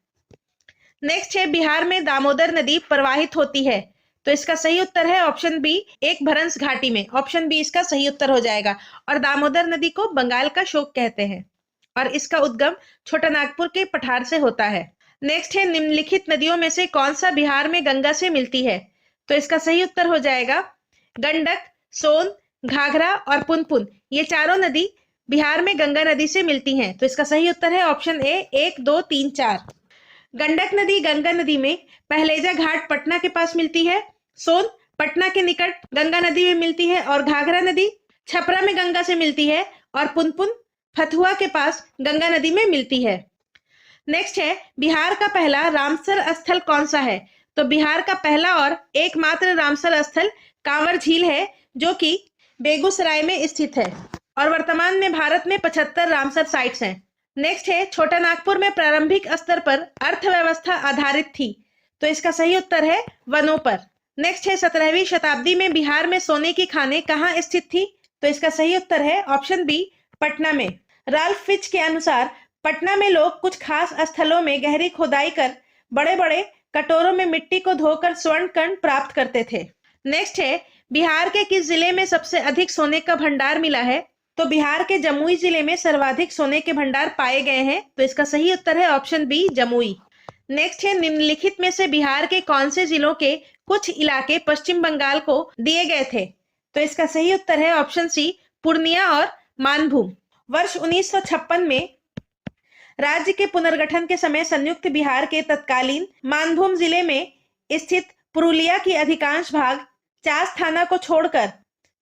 नेक्स्ट है बिहार में दामोदर नदी प्रवाहित होती है। तो इसका सही उत्तर है ऑप्शन बी, एक भ्रंश घाटी में, ऑप्शन बी इसका सही उत्तर हो जाएगा। और दामोदर नदी को बंगाल का शोक कहते हैं और इसका उद्गम छोटा नागपुर के पठार से होता है। नेक्स्ट है निम्नलिखित नदियों में से कौन सा बिहार में गंगा से मिलती है? तो इसका सही उत्तर हो जाएगा गंडक, सोन, घाघरा और पुनपुन, ये चारों नदी बिहार में गंगा नदी से मिलती हैं। तो इसका सही उत्तर है ऑप्शन ए, 1, 2, 3, 4। गंडक नदी गंगा नदी में पहलेजा घाट पटना के पास मिलती है। सोन पटना के निकट गंगा नदी में मिलती है और घाघरा नदी छपरा में गंगा से मिलती है और पुनपुन फतुहा के पास गंगा नदी में मिलती है। नेक्स्ट है बिहार का पहला रामसर स्थल कौन सा है? तो बिहार का पहला और एकमात्र रामसर स्थल कांवर झील है, जो कि बेगूसराय में स्थित है और वर्तमान में भारत में 75 रामसर साइट्स हैं। नेक्स्ट है छोटा नागपुर में प्रारंभिक स्तर पर अर्थव्यवस्था आधारित थी। तो इसका सही उत्तर है वनों पर। नेक्स्ट है 17वीं शताब्दी में बिहार में सोने की खानें कहाँ स्थित थी? तो इसका सही उत्तर है ऑप्शन बी, पटना में। राल्फ फिच के अनुसार पटना में लोग कुछ खास स्थलों में गहरी खुदाई कर बड़े बड़े कटोरों में मिट्टी को धोकर स्वर्ण कण प्राप्त करते थे। नेक्स्ट है बिहार के किस जिले में सबसे अधिक सोने का भंडार मिला है? तो बिहार के जमुई जिले में सर्वाधिक सोने के भंडार पाए गए हैं। तो इसका सही उत्तर है ऑप्शन बी, जमुई। नेक्स्ट है निम्नलिखित में से बिहार के कौन से जिलों के कुछ इलाके पश्चिम बंगाल को दिए गए थे? तो इसका सही उत्तर है ऑप्शन सी, पूर्णिया और मानभूम। वर्ष 1956 में राज्य के पुनर्गठन के समय संयुक्त बिहार के तत्कालीन मानभूम जिले में स्थित पुरुलिया की अधिकांश भाग चास थाना को छोड़कर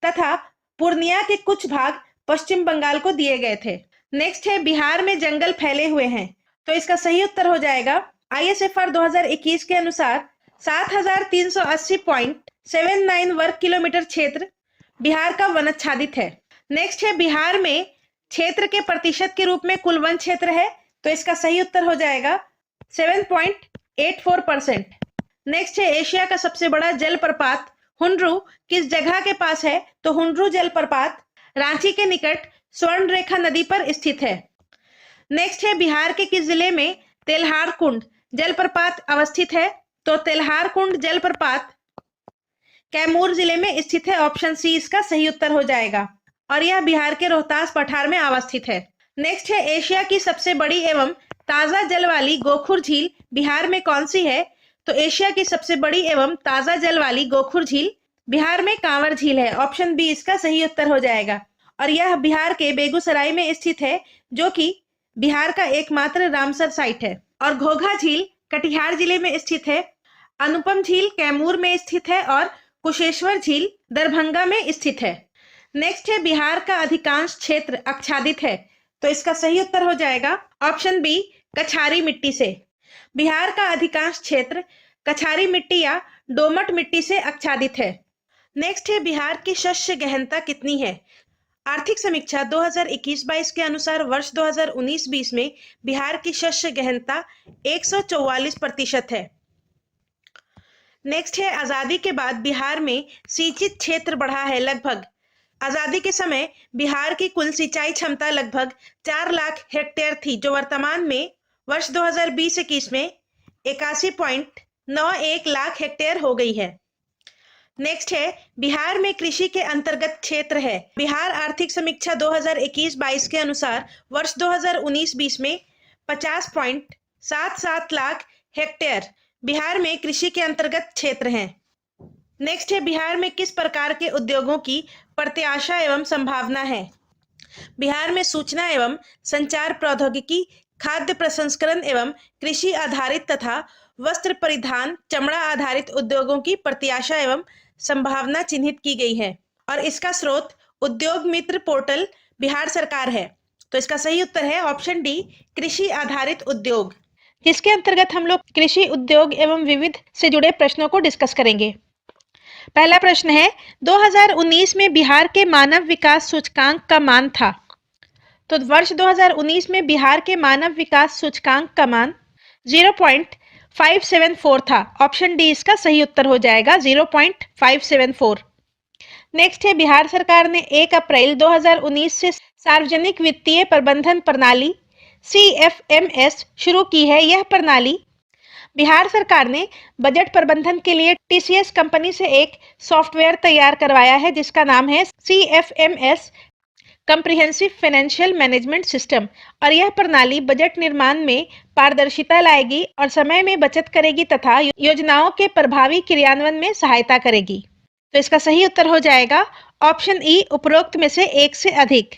तथा पूर्णिया के कुछ भाग पश्चिम बंगाल को दिए गए थे। नेक्स्ट है बिहार में जंगल फैले हुए हैं। तो इसका सही उत्तर हो जाएगा ISFR 2021 के अनुसार 7380.79 वर्ग किलोमीटर क्षेत्र बिहार का वनाच्छादित है। नेक्स्ट है बिहार में क्षेत्र के प्रतिशत के रूप में कुल वन क्षेत्र है। तो इसका सही उत्तर हो जाएगा 7.84%। नेक्स्ट है एशिया का सबसे बड़ा जलप्रपात हुंड्रू किस जगह के पास है? तो हुंड्रू जलप्रपात रांची के निकट स्वर्ण रेखा नदी पर स्थित है। नेक्स्ट है बिहार के किस जिले में तेल्हार कुंड जलप्रपात अवस्थित है? तो तेल्हार कुंड जलप्रपात कैमूर जिले में स्थित है। ऑप्शन सी इसका सही उत्तर हो जाएगा और यह बिहार के रोहतास पठार में अवस्थित है। नेक्स्ट है एशिया की सबसे बड़ी एवं ताजा जल वाली गोखुर झील बिहार में कौन सी है? तो एशिया की सबसे बड़ी एवं ताजा जल वाली गोखुर झील बिहार में कांवर झील है। ऑप्शन बी इसका सही उत्तर हो जाएगा और यह बिहार के बेगूसराय में स्थित है, जो कि बिहार का एकमात्र रामसर साइट है। और घोघा झील कटिहार जिले में स्थित है। अनुपम झील कैमूर में स्थित है और कुशेश्वर झील दरभंगा में स्थित है। नेक्स्ट है बिहार का अधिकांश क्षेत्र आच्छादित है, तो इसका सही उत्तर हो जाएगा ऑप्शन बी कछारी मिट्टी से। बिहार का अधिकांश क्षेत्र कछारी मिट्टी या दोमट मिट्टी से आच्छादित है। नेक्स्ट है बिहार की शस्य गहनता कितनी है? आर्थिक समीक्षा 2021-22 के अनुसार वर्ष 2019-20 में बिहार की शस्य गहनता 144% है। नेक्स्ट है आजादी के बाद बिहार में सिंचित क्षेत्र बढ़ा है लगभग। आजादी के समय बिहार की कुल सिंचाई क्षमता लगभग 4 लाख हेक्टेयर थी, जो वर्तमान में वर्ष 2020-21 में 81.91 लाख हेक्टेयर हो गई है। नेक्स्ट है बिहार में कृषि के अंतर्गत क्षेत्र है। बिहार आर्थिक समीक्षा 2021-22 के अनुसार वर्ष 2019-20 में 50.77 लाख हेक्टेयर बिहार में कृषि के अंतर्गत क्षेत्र हैं। नेक्स्ट है बिहार में किस प्रकार के उद्योगों की प्रत्याशा एवं संभावना है? बिहार में सूचना एवं संचार प्रौद्योगिकी, खाद्य प्रसंस्करण एवं कृषि आधारित तथा वस्त्र परिधान, चमड़ा आधारित उद्योगों की प्रत्याशा एवं संभावना चिन्हित की गई है और इसका स्रोत उद्योग मित्र पोर्टल बिहार सरकार है। तो इसका सही उत्तर है ऑप्शन डी कृषि आधारित उद्योग, जिसके अंतर्गत हम लोग कृषि उद्योग एवं विविध से जुड़े प्रश्नों को डिस्कस करेंगे। पहला प्रश्न है 2019 में बिहार के मानव विकास सूचकांक का मान था। तो वर्ष 2019 में बिहार के मानव विकास सूचकांक का मान 0.574 था। ऑप्शन डी इसका सही उत्तर हो जाएगा 0.574। नेक्स्ट है बिहार सरकार ने 1 अप्रैल 2019 से सार्वजनिक वित्तीय प्रबंधन प्रणाली CFMS शुरू की है। यह प्रणाली बिहार सरकार ने बजट प्रबंधन के लिए TCS कंपनी से एक सॉफ्टवेयर तैयार करवाया है, जिसका नाम है CFMS comprehensive financial management system. और यह प्रणाली बजट निर्माण में पारदर्शिता लाएगी और समय में बचत करेगी तथा योजनाओं के प्रभावी क्रियान्वयन में सहायता करेगी। तो इसका सही उत्तर हो जाएगा ऑप्शन ई उपरोक्त में से एक से अधिक।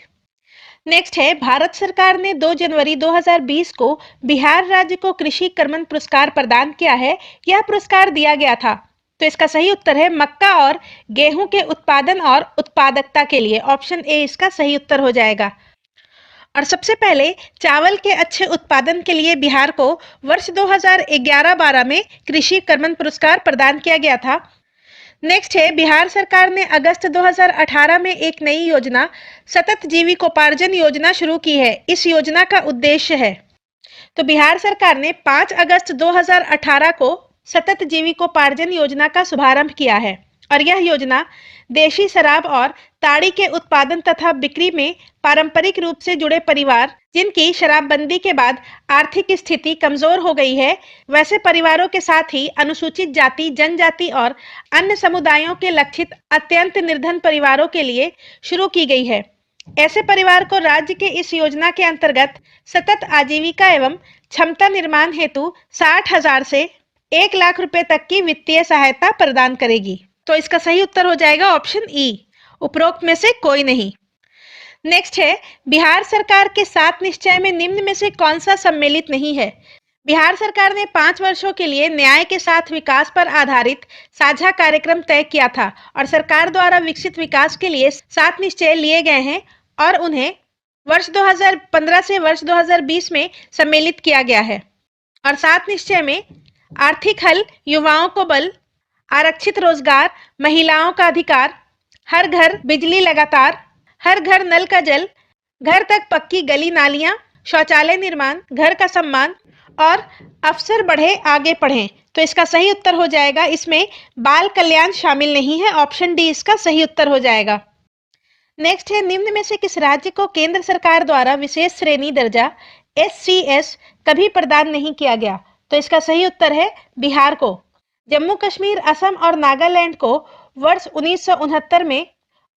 नेक्स्ट है भारत सरकार ने 2 जनवरी 2020 को बिहार राज्य को कृषि कर्मण पुरस्कार प्रदान किया है। यह पुरस्कार दिया गया था, तो इसका सही उत्तर है मक्का और गेहूं के उत्पादन और उत्पादकता के लिए। ऑप्शन ए इसका सही उत्तर हो जाएगा। और सबसे पहले चावल के अच्छे उत्पादन के लिए बिहार को वर्ष 2011-12 में कृषि कर्मण पुरस्कार प्रदान किया गया था। नेक्स्ट है बिहार सरकार ने अगस्त 2018 में एक नई योजना सतत जीविकोपार्जन योजना शुरू की है। इस योजना का उद्देश्य है, तो बिहार सरकार ने 5 अगस्त 2018 को सतत जीविकोपार्जन योजना का शुभारंभ किया है और यह योजना देशी शराब और ताड़ी के उत्पादन तथा बिक्री में पारंपरिक रूप से जुड़े परिवार जिनकी शराबबंदी के बाद आर्थिक स्थिति कमजोर हो गई है, वैसे परिवारों के साथ ही अनुसूचित जाति, जनजाति और अन्य समुदायों के लक्षित अत्यंत निर्धन परिवारों के लिए शुरू की गई है। ऐसे परिवार को राज्य के इस योजना के अंतर्गत सतत आजीविका एवं क्षमता निर्माण हेतु 60,000 से 1 लाख रुपए तक की वित्तीय सहायता प्रदान करेगी। तो इसका सही उत्तर हो जाएगा ऑप्शन ई, उपरोक्त में से कोई नहीं। नेक्स्ट है बिहार सरकार के 7 निश्चय में निम्न में से कौन सा सम्मिलित नहीं है? बिहार सरकार ने 5 वर्षों के लिए न्याय के साथ विकास पर आधारित साझा कार्यक्रम तय किया था और सरकार द्वारा विकसित विकास के लिए 7 निश्चय लिए गए हैं और उन्हें वर्ष 2015 से वर्ष 2020 में सम्मिलित किया गया है। और 7 निश्चय में आर्थिक हल, युवाओं को बल, आरक्षित रोजगार, महिलाओं का अधिकार, हर घर बिजली लगातार, हर घर नल का जल, घर तक पक्की गली नालियां, शौचालय निर्माण, घर का सम्मान और अफसर बढ़े आगे पढ़ें। तो इसका सही उत्तर हो जाएगा, इसमें बाल कल्याण शामिल नहीं है, ऑप्शन डी इसका सही उत्तर हो जाएगा। नेक्स्ट है, निम्न में से किस राज्य को केंद्र सरकार द्वारा विशेष श्रेणी दर्जा SCS कभी प्रदान नहीं किया गया? तो इसका सही उत्तर है बिहार को। जम्मू कश्मीर, असम और नागालैंड को वर्ष 1969 में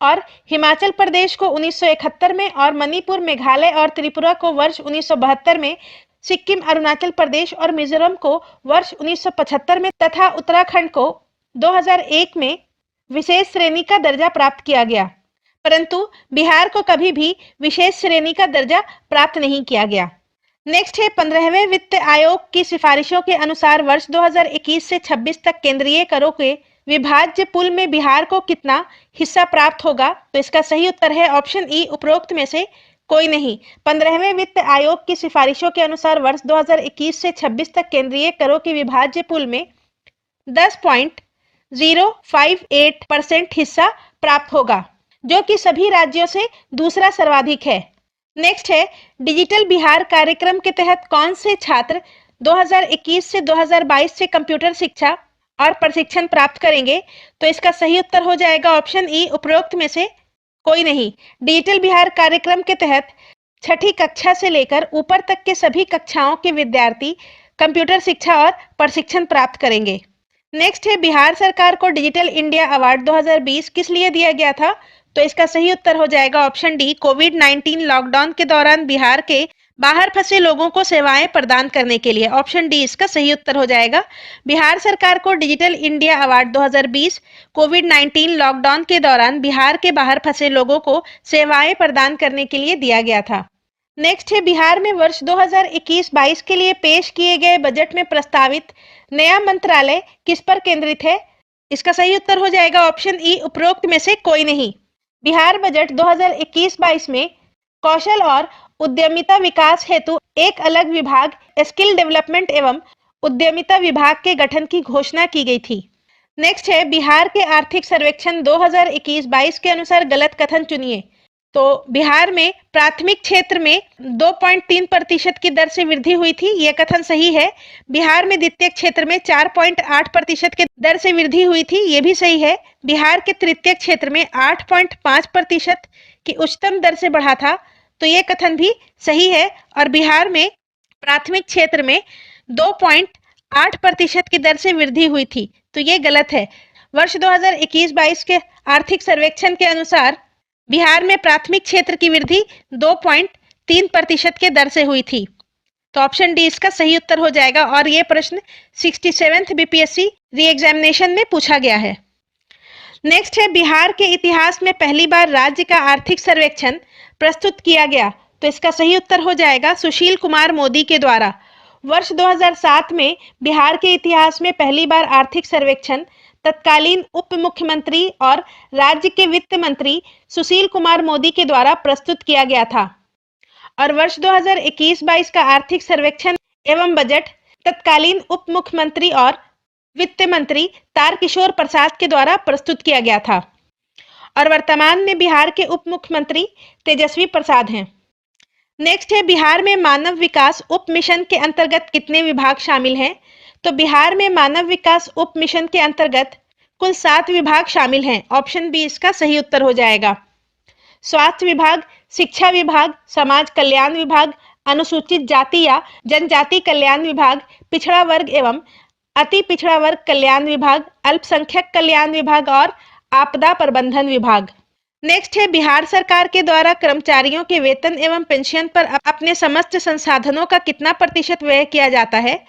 और हिमाचल प्रदेश को 1971 में और मणिपुर, मेघालय और त्रिपुरा को वर्ष 1972 में, सिक्किम, अरुणाचल प्रदेश और मिजोरम को वर्ष 1975 में तथा उत्तराखंड को 2001 में विशेष श्रेणी का दर्जा प्राप्त किया गया, परंतु बिहार को कभी भी विशेष श्रेणी का दर्जा प्राप्त नहीं किया गया। नेक्स्ट है, 15वें वित्त आयोग की सिफारिशों के अनुसार वर्ष 2021 से 26 तक केंद्रीय करों के विभाज्य पूल में बिहार को कितना हिस्सा प्राप्त होगा? तो इसका सही उत्तर है ऑप्शन ई, उपरोक्त में से कोई नहीं। 15वें वित्त आयोग की सिफारिशों के अनुसार वर्ष 2021 से 26 तक केंद्रीय करों के विभाज्य पूल में 10.058% हिस्सा प्राप्त होगा, जो कि सभी राज्यों से दूसरा सर्वाधिक है। नेक्स्ट है, डिजिटल बिहार कार्यक्रम के तहत कौन से छात्र 2021 से 2022 से कंप्यूटर शिक्षा और प्रशिक्षण प्राप्त करेंगे? तो इसका सही उत्तर हो जाएगा ऑप्शन ई, उपरोक्त में से कोई नहीं। डिजिटल बिहार कार्यक्रम के तहत छठी कक्षा से लेकर ऊपर तक के सभी कक्षाओं के विद्यार्थी कंप्यूटर शिक्षा और प्रशिक्षण प्राप्त करेंगे। नेक्स्ट है, बिहार सरकार को डिजिटल इंडिया अवार्ड 2020 किस लिए दिया गया था? तो इसका सही उत्तर हो जाएगा ऑप्शन डी, कोविड-19 लॉकडाउन के दौरान बिहार के बाहर फंसे लोगों को सेवाएं प्रदान करने के लिए। ऑप्शन डी इसका सही उत्तर हो जाएगा। बिहार सरकार को डिजिटल इंडिया अवार्ड 2020 कोविड-19 लॉकडाउन के दौरान बिहार के बाहर फंसे लोगों को सेवाएं प्रदान करने के लिए दिया गया था। नेक्स्ट है, बिहार में वर्ष 2021-22 के लिए पेश किए गए बजट में प्रस्तावित नया मंत्रालय किस पर केंद्रित है? इसका सही उत्तर हो जाएगा ऑप्शन ई, उपरोक्त में से कोई नहीं। बिहार बजट 2021-22 में कौशल और उद्यमिता विकास हेतु एक अलग विभाग स्किल डेवलपमेंट एवं उद्यमिता विभाग के गठन की घोषणा की गई थी। नेक्स्ट है, बिहार के आर्थिक सर्वेक्षण 2021-22 के अनुसार गलत कथन चुनिए। तो बिहार में प्राथमिक क्षेत्र में 2.3% की दर से वृद्धि हुई थी, यह कथन सही है। बिहार में द्वितीय क्षेत्र में 4.8% की दर से वृद्धि हुई थी, यह भी सही है। बिहार के तृतीय क्षेत्र में 8.5% की उच्चतम दर से बढ़ा था, तो यह कथन भी सही है। और बिहार में प्राथमिक क्षेत्र में 2.8% की दर से वृद्धि हुई थी, तो यह गलत है। वर्ष 2021-22 के आर्थिक सर्वेक्षण के अनुसार बिहार में प्राथमिक क्षेत्र की वृद्धि 2.3% के दर से हुई थी, तो ऑप्शन डी इसका सही उत्तर हो जाएगा। और यह प्रश्न 67th बीपीएससी री एग्जामिनेशन में पूछा गया है। नेक्स्ट है, बिहार के इतिहास में पहली बार राज्य का आर्थिक सर्वेक्षण प्रस्तुत किया गया, तो इसका सही उत्तर हो जाएगा सुशील कुमार मोदी के द्वारा। वर्ष 2007 में बिहार के इतिहास में पहली बार आर्थिक सर्वेक्षण तत्कालीन उप मुख्यमंत्री और राज्य के वित्त मंत्री सुशील कुमार मोदी के द्वारा प्रस्तुत किया गया था। और वर्ष 2021-22 का आर्थिक सर्वेक्षण एवं बजट तत्कालीन उप मुख्यमंत्री और वित्त मंत्री तारकिशोर प्रसाद के द्वारा प्रस्तुत किया गया था। और वर्तमान में बिहार के उप मुख्यमंत्री तेजस्वी प्रसाद हैं। नेक्स्ट है, बिहार में मानव विकास उप मिशन के अंतर्गत कितने विभाग शामिल हैं? तो बिहार में मानव विकास उप मिशन के अंतर्गत कुल 7 विभाग शामिल हैं, ऑप्शन बी इसका सही उत्तर हो जाएगा। स्वास्थ्य विभाग, शिक्षा विभाग, समाज कल्याण विभाग, अनुसूचित जाति या जनजाति कल्याण विभाग, पिछड़ा वर्ग एवं अति पिछड़ा वर्ग कल्याण विभाग, अल्पसंख्यक कल्याण विभाग और आपदा प्रबंधन विभाग। नेक्स्ट है, बिहार सरकार के द्वारा कर्मचारियों के वेतन एवं पेंशन पर अपने समस्त संसाधनों का कितना प्रतिशत व्यय किया जाता है?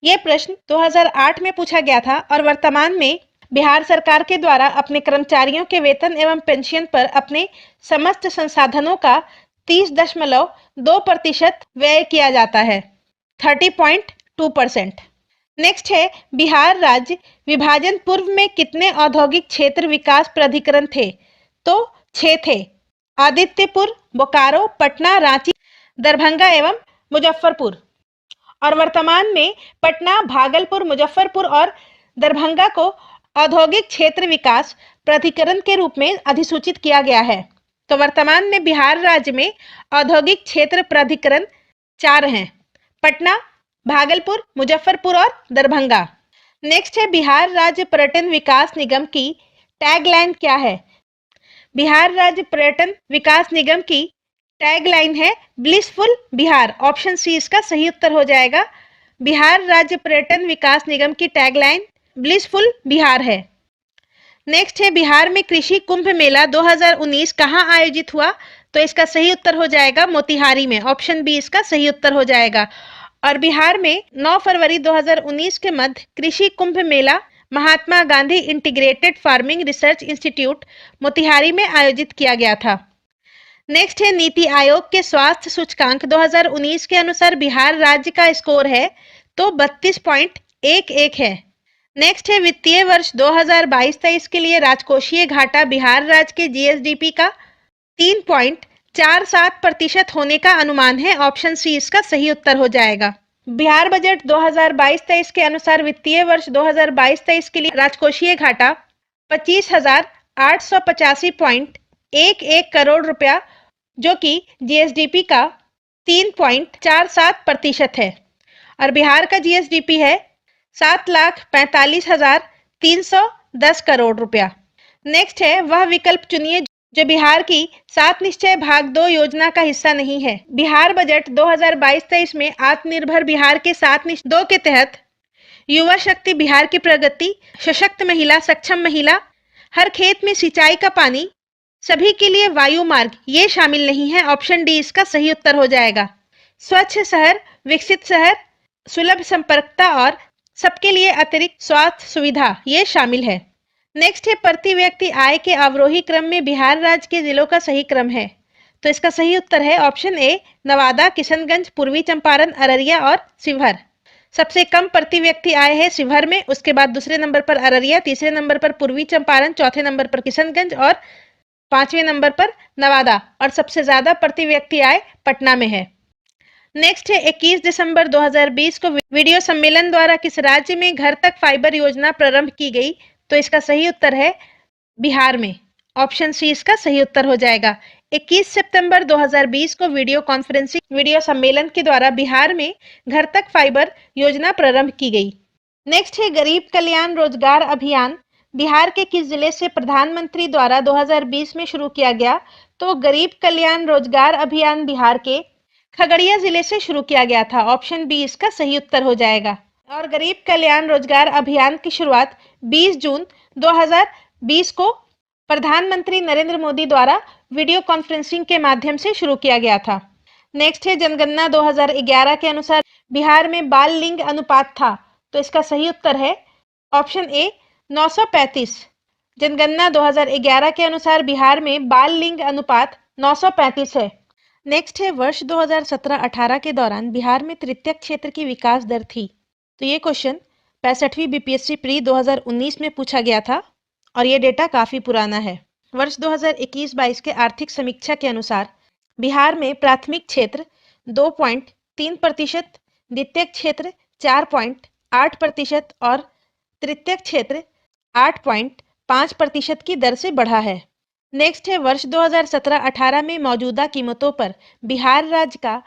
यह प्रश्न 2008 में पूछा गया था। और वर्तमान में बिहार सरकार के द्वारा अपने कर्मचारियों के वेतन एवं पेंशन पर अपने समस्त संसाधनों का 30.2% व्यय किया जाता है, 30.2%। नेक्स्ट है, बिहार राज्य विभाजन पूर्व में कितने औद्योगिक क्षेत्र विकास प्राधिकरण थे? तो 6 थे, आदित्यपुर, बोकारो, पटना, रांची, दरभंगा एवं मुजफ्फरपुर। और वर्तमान में पटना, भागलपुर, मुजफ्फरपुर और दरभंगा को औद्योगिक क्षेत्र विकास प्राधिकरण के रूप में अधिसूचित किया गया है। तो वर्तमान में बिहार राज्य में औद्योगिक क्षेत्र प्राधिकरण 4 हैं, पटना, भागलपुर, मुजफ्फरपुर और दरभंगा। नेक्स्ट है बिहार राज्य पर्यटन विकास निगम की टैगलाइन क्या है? बिहार राज्य पर्यटन विकास निगम की टैगलाइन है ब्लिसफुल बिहार। ऑप्शन सी इसका सही उत्तर हो जाएगा। बिहार राज्य पर्यटन विकास निगम की टैगलाइन ब्लिसफुल बिहार है। नेक्स्ट है बिहार में कृषि कुंभ मेला 2019 कहाँ आयोजित हुआ? तो इसका सही उत्तर हो जाएगा मोतिहारी में। ऑप्शन बी इसका सही उत्तर हो जाएगा। और बिहार में 9 फरवरी 2019 के मध्य Krishi Kumbh Mela Mahatma Gandhi integrated farming research institute Motihari में आयोजित किया गया था। नेक्स्ट है नीति आयोग के स्वास्थ्य सूचकांक 2019 के अनुसार बिहार राज्य का स्कोर है तो 32.11 है। नेक्स्ट है वित्तीय वर्ष 2022-23 के लिए राजकोषीय घाटा बिहार राज्य के जीएसडीपी का 3.47% होने का अनुमान है। ऑप्शन सी इसका सही उत्तर हो जाएगा। बिहार बजट 2022-23 के अनुसार वित्तीय वर्ष 2022-23 के लिए राजकोषीय घाटा 25,885.11 करोड़ रुपया जो कि जीएसडीपी का 3.47% है और बिहार का जीएसडीपी है 7,45,310 करोड़ रुपया। नेक्स्ट है वह विकल्प चुनिए जो बिहार की 7 निश्चय भाग 2 योजना का हिस्सा नहीं है। बिहार बजट 2022-23 में आत्मनिर्भर बिहार के 7 निश्चय 2 के तहत युवा शक्ति बिहार की प्रगति, सशक्त महिला, सक्षम महिला, हर खेत में सिंचाई का पानी, सभी के लिए वायु मार्ग ये शामिल नहीं है। ऑप्शन डी इसका सही उत्तर हो जाएगा। स्वच्छ शहर, विकसित शहर, सुलभ संपर्कता और सबके लिए अतिरिक्त स्वास्थ्य सुविधा ये शामिल है। नेक्स्ट है प्रति व्यक्ति आय के अवरोही क्रम में बिहार राज्य के जिलों का सही क्रम है। तो इसका सही उत्तर है ऑप्शन ए नवादा, किशनगंज, पूर्वी चंपारण, अररिया और शिवहर। सबसे कम प्रति व्यक्ति आय है शिवहर में, उसके बाद दूसरे नंबर पर अररिया, तीसरे नंबर पर पूर्वी चंपारण, चौथे नंबर पर किशनगंज और 5वें नंबर पर नवादा और सबसे ज्यादा प्रति व्यक्ति आय पटना में है। नेक्स्ट है 21 दिसंबर 2020 को वीडियो सम्मेलन द्वारा किस राज्य में घर तक फाइबर योजना प्रारंभ की गई? तो इसका सही उत्तर है बिहार में। ऑप्शन सी इसका सही उत्तर हो जाएगा। 21 सितंबर 2020 को वीडियो सम्मेलन के द्वारा बिहार में घर तक फाइबर योजना प्रारंभ की गई। नेक्स्ट है गरीब कल्याण रोजगार अभियान बिहार के किस जिले से प्रधानमंत्री द्वारा 2020 में शुरू किया गया? तो गरीब कल्याण रोजगार अभियान बिहार के खगड़िया जिले से शुरू किया गया था। ऑप्शन बी इसका सही उत्तर हो जाएगा। और गरीब कल्याण रोजगार अभियान की शुरुआत 20 जून 2020 को प्रधानमंत्री नरेंद्र मोदी द्वारा वीडियो कॉन्फ्रेंसिंग के माध्यम से शुरू किया गया था। नेक्स्ट है जनगणना 2011 के अनुसार बिहार में बाल लिंग अनुपात था। तो इसका सही उत्तर है ऑप्शन ए 935। जनगणना 2011 के अनुसार बिहार में बाल लिंग अनुपात 935 है। नेक्स्ट है वर्ष 2017-18 के दौरान बिहार में तृतीय क्षेत्र की विकास दर थी। तो ये क्वेश्चन 65वीं बीपीएससी प्री 2019 में पूछा गया था और ये डेटा काफी पुराना है। वर्ष 2021-22 के आर्थिक समीक्षा के अनुसार बिहार में प्राथमिक क्षेत्र 2.3%, द्वितीय क्षेत्र 4.8% और तृतीय क्षेत्र 8.5% की दर से बढ़ा है। नेक्स्ट है वर्ष 2017-18 में मौजूदा कीमतों पर बिहार राज्य का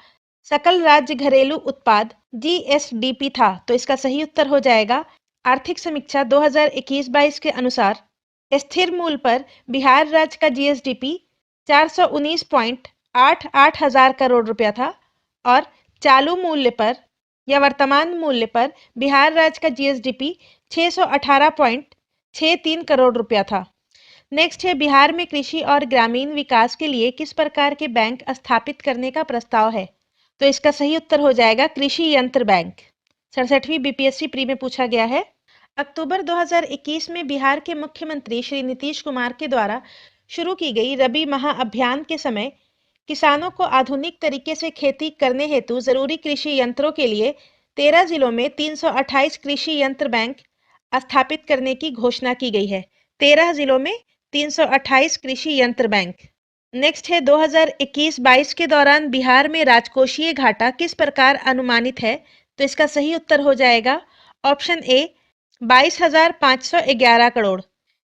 सकल राज्य घरेलू उत्पाद जीएसडीपी था। तो इसका सही उत्तर हो जाएगा आर्थिक समीक्षा 2021-22 के अनुसार स्थिर मूल्य पर बिहार राज्य का जीएसडीपी 419.88 हजार करोड़ रुपया था और चालू मूल्य पर या वर्तमान मूल्य पर बिहार राज्य का जीएसडीपी 618.63 करोड़ रुपया था। नेक्स्ट है बिहार में कृषि और ग्रामीण विकास के लिए किस प्रकार के बैंक स्थापित करने का प्रस्ताव है? तो इसका सही उत्तर हो जाएगा कृषि यंत्र बैंक। 67वीं बीपीएससी प्री में पूछा गया है। अक्टूबर 2021 में बिहार के मुख्यमंत्री श्री नीतीश कुमार के द्वारा शुरू की गई रबी महाअभियान के समय किसानों को आधुनिक तरीके से खेती करने हेतु जरूरी कृषि यंत्रों के लिए 13 जिलों में 328 कृषि यंत्र बैंक स्थापित करने की घोषणा की गई है। 13 जिलों में 328 कृषि यंत्र बैंक। नेक्स्ट है 2021-22 के दौरान बिहार में राजकोषीय घाटा किस प्रकार अनुमानित है? तो इसका सही उत्तर हो जाएगा ऑप्शन ए 22,511 करोड़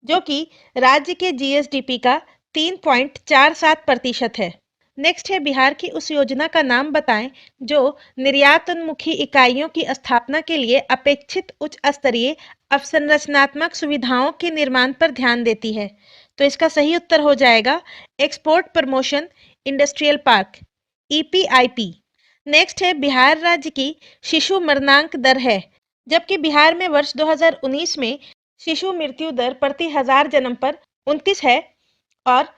जो कि राज्य के जीएसडीपी का 3.47% है। नेक्स्ट है बिहार की उस योजना का नाम बताएं जो निर्यातोन्मुखी इकाइयों की स्थापना के लिए अपेक्षित उच्च स्तरीय अवसंरचनात्मक सुविधाओं के निर्माण पर ध्यान देती है। तो इसका सही उत्तर हो जाएगा export promotion industrial park, EPIP. Next है बिहार राज्य की शिशु मरणांक दर है, जबकि बिहार में वर्ष 2019 में शिशु मृत्यु दर प्रति हजार जन्म पर 29 है और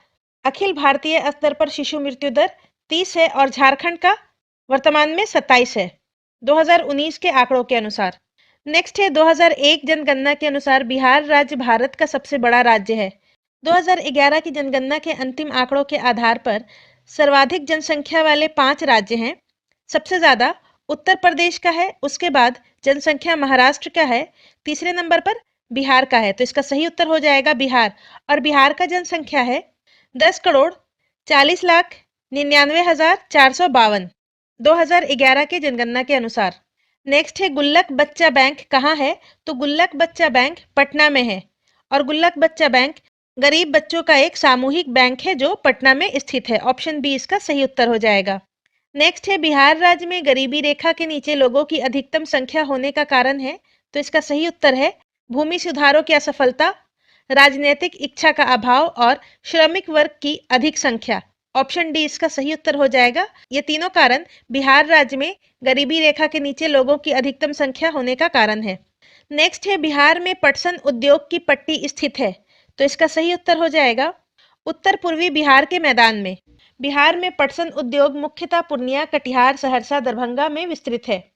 अखिल भारतीय स्तर पर शिशु मृत्यु दर 30 है और झारखंड का वर्तमान में 27 है 2019 के आंकड़ों के अनुसार। नेक्स्ट है 2001 जनगणना के अनुसार बिहार राज्य भारत का सबसे बड़ा राज्य है। 2011 की जनगणना के अंतिम आंकड़ों के आधार पर सर्वाधिक जनसंख्या वाले 5 राज्य हैं। सबसे ज्यादा उत्तर प्रदेश का है, उसके बाद जनसंख्या महाराष्ट्र का है, तीसरे नंबर पर बिहार का है। तो इसका सही उत्तर हो जाएगा बिहार, और बिहार का जनसंख्या है 10,40,99,452 2011 के जनगणना के अनुसार। नेक्स्ट है गुल्लक बच्चा बैंक कहाँ है? तो गुल्लक बच्चा बैंक पटना में है और गुल्लक बच्चा बैंक गरीब बच्चों का एक सामूहिक बैंक है जो पटना में स्थित है। ऑप्शन बी इसका सही उत्तर हो जाएगा। नेक्स्ट है बिहार राज्य में गरीबी रेखा के नीचे लोगों की अधिकतम संख्या होने का कारण है। तो इसका सही उत्तर है भूमि सुधारों की असफलता, राजनीतिक इच्छा का अभाव और श्रमिक वर्ग की अधिक संख्या। ऑप्शन डी इसका सही उत्तर हो जाएगा। ये तीनों कारण बिहार राज्य में गरीबी रेखा के नीचे लोगों की अधिकतम संख्या होने का कारण है। नेक्स्ट है बिहार में पटसन उद्योग की पट्टी स्थित है। तो इसका सही उत्तर हो जाएगा उत्तर पूर्वी बिहार के मैदान में। बिहार में पटसन उद्योग मुख्यतः पूर्णिया, कटिहार, सहरसा, दरभंगा में विस्तृत है।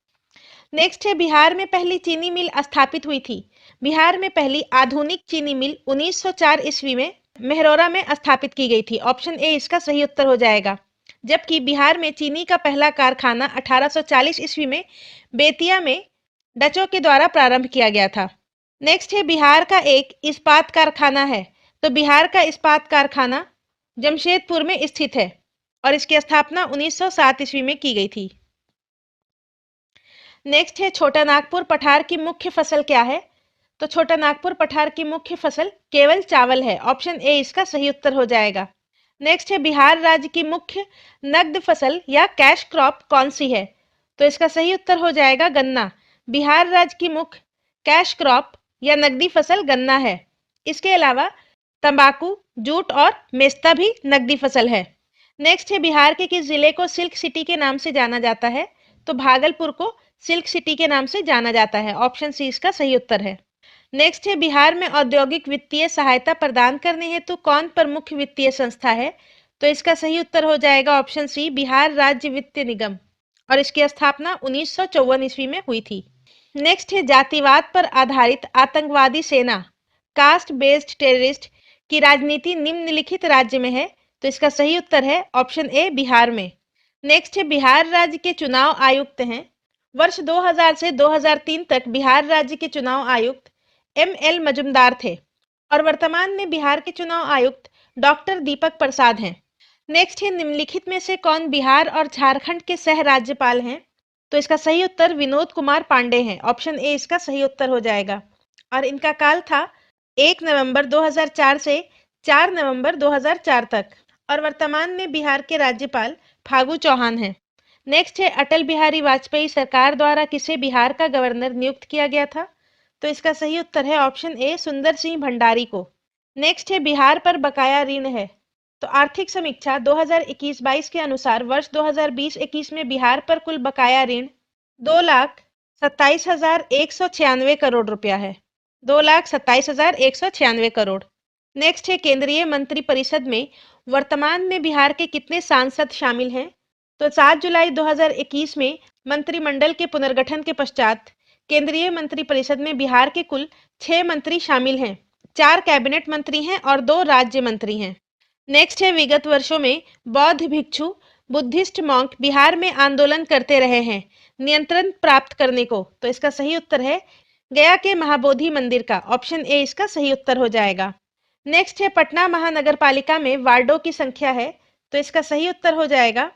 नेक्स्ट है बिहार में पहली चीनी मिल स्थापित हुई थी। बिहार में पहली आधुनिक चीनी मिल 1904 ईस्वी में मेहरौरा में स्थापित की गई थी। ऑप्शन ए इसका सही उत्तर हो जाएगा। जबकि बिहार में चीनी का पहला कारखाना 1840 ईस्वी में बेतिया में डचों के द्वारा प्रारंभ किया गया था। नेक्स्ट है बिहार का एक इस्पात कारखाना है। तो बिहार का इस्पात कारखाना जमशेदपुर में स्थित है और इसकी स्थापना 1907 ईस्वी में की गई थी। नेक्स्ट है छोटा नागपुर पठार की मुख्य फसल क्या है? तो छोटा नागपुर पठार की मुख्य फसल केवल चावल है। ऑप्शन ए इसका सही उत्तर हो जाएगा। नेक्स्ट है बिहार राज्य की मुख्य नकद फसल या कैश क्रॉप कौन सी है? तो इसका सही उत्तर हो जाएगा गन्ना। बिहार राज्य की मुख्य कैश क्रॉप या नकदी फसल गन्ना है। इसके अलावा तंबाकू, जूट और मेस्ता भी नकदी फसल है। नेक्स्ट है बिहार के किस जिले को सिल्क सिटी के नाम से जाना जाता है? तो भागलपुर को सिल्क सिटी के नाम से जाना जाता है। ऑप्शन सी इसका सही उत्तर है। नेक्स्ट है बिहार में औद्योगिक वित्तीय सहायता प्रदान करने हेतु कौन प्रमुख वित्तीय संस्था है? तो इसका सही उत्तर हो जाएगा ऑप्शन सी बिहार राज्य वित्त निगम और इसकी स्थापना 1954 ईस्वी में हुई थी। नेक्स्ट है जातिवाद पर आधारित आतंकवादी सेना कास्ट बेस्ड टेररिस्ट की राजनीति निम्नलिखित राज्य में है। तो इसका सही उत्तर है ऑप्शन ए बिहार में। नेक्स्ट है बिहार राज्य के चुनाव आयुक्त हैं। वर्ष 2000 से 2003 तक बिहार राज्य के चुनाव आयुक्त एम.एल. मजुमदार थे और वर्तमान में बिहार के चुनाव आयुक्त डॉक्टर दीपक प्रसाद हैं। नेक्स्ट है निम्नलिखित में से कौन बिहार और झारखंड के सह राज्यपाल हैं? तो इसका सही उत्तर विनोद कुमार पांडे हैं। ऑप्शन ए इसका सही उत्तर हो जाएगा और इनका काल था 1 नवंबर 2004 से 4 नवंबर 2004 तक और वर्तमान में बिहार के राज्यपाल फागू चौहान हैं। नेक्स्ट है अटल बिहारी वाजपेयी सरकार द्वारा किसे बिहार का गवर्नर नियुक्त किया गया था? तो इसका सही उत्तर है ऑप्शन ए सुंदर सिंह भंडारी को। नेक्स्ट है बिहार पर बकाया ऋण है। तो आर्थिक समीक्षा 2021-22 के अनुसार वर्ष 2020-21 में बिहार पर कुल बकाया ऋण 2,27,196 करोड़ रुपया है। 2,27,196 करोड़। नेक्स्ट है केंद्रीय मंत्रिपरिषद में वर्तमान में बिहार के कितने सांसद शामिल हैं? तो 7 जुलाई 2021 में मंत्रिमंडल के पुनर्गठन के पश्चात केंद्रीय मंत्रिपरिषद में बिहार के कुल 6 मंत्री शामिल हैं। 4 कैबिनेट मंत्री हैं और 2 राज्य मंत्री हैं। नेक्स्ट है विगत वर्षों में बौद्ध भिक्षु बुद्धिस्ट मॉन्क बिहार में आंदोलन करते रहे हैं नियंत्रण प्राप्त करने को। तो इसका सही उत्तर है गया के महाबोधि मंदिर का। ऑप्शन ए इसका सही उत्तर हो जाएगा। नेक्स्ट है पटना महानगर पालिका में वार्डों की संख्या है। तो इसका सही उत्तर हो जाएगा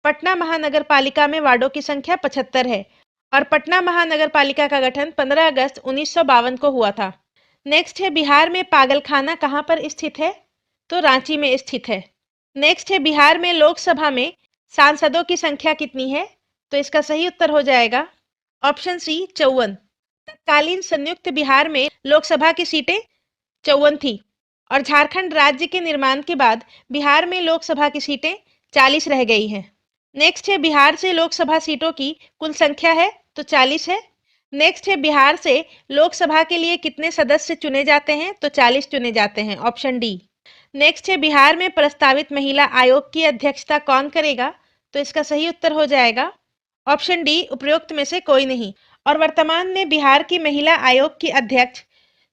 पटना महानगर पालिका में वार्डों की संख्या 75 है और पटना महानगर पालिका का गठन 15 अगस्त 1952 को हुआ था। नेक्स्ट है बिहार में पागलखाना कहाँ पर स्थित है? तो रांची में स्थित है। नेक्स्ट है बिहार में लोकसभा में सांसदों की संख्या कितनी है? तो इसका सही उत्तर हो जाएगा ऑप्शन सी 54। तत्कालीन संयुक्त बिहार में लोकसभा की सीटें 54 थी और झारखंड राज्य के निर्माण के बाद बिहार में लोकसभा की सीटें 40 रह गई हैं। नेक्स्ट है बिहार से लोकसभा सीटों की कुल संख्या है तो 40 है। नेक्स्ट है बिहार से लोकसभा के लिए कितने सदस्य चुने जाते हैं? तो 40 चुने जाते हैं, ऑप्शन डी। नेक्स्ट है बिहार में प्रस्तावित महिला आयोग की अध्यक्षता कौन करेगा? तो इसका सही उत्तर हो जाएगा ऑप्शन डी, उपरोक्त में से कोई नहीं। और वर्तमान में बिहार की महिला आयोग की अध्यक्ष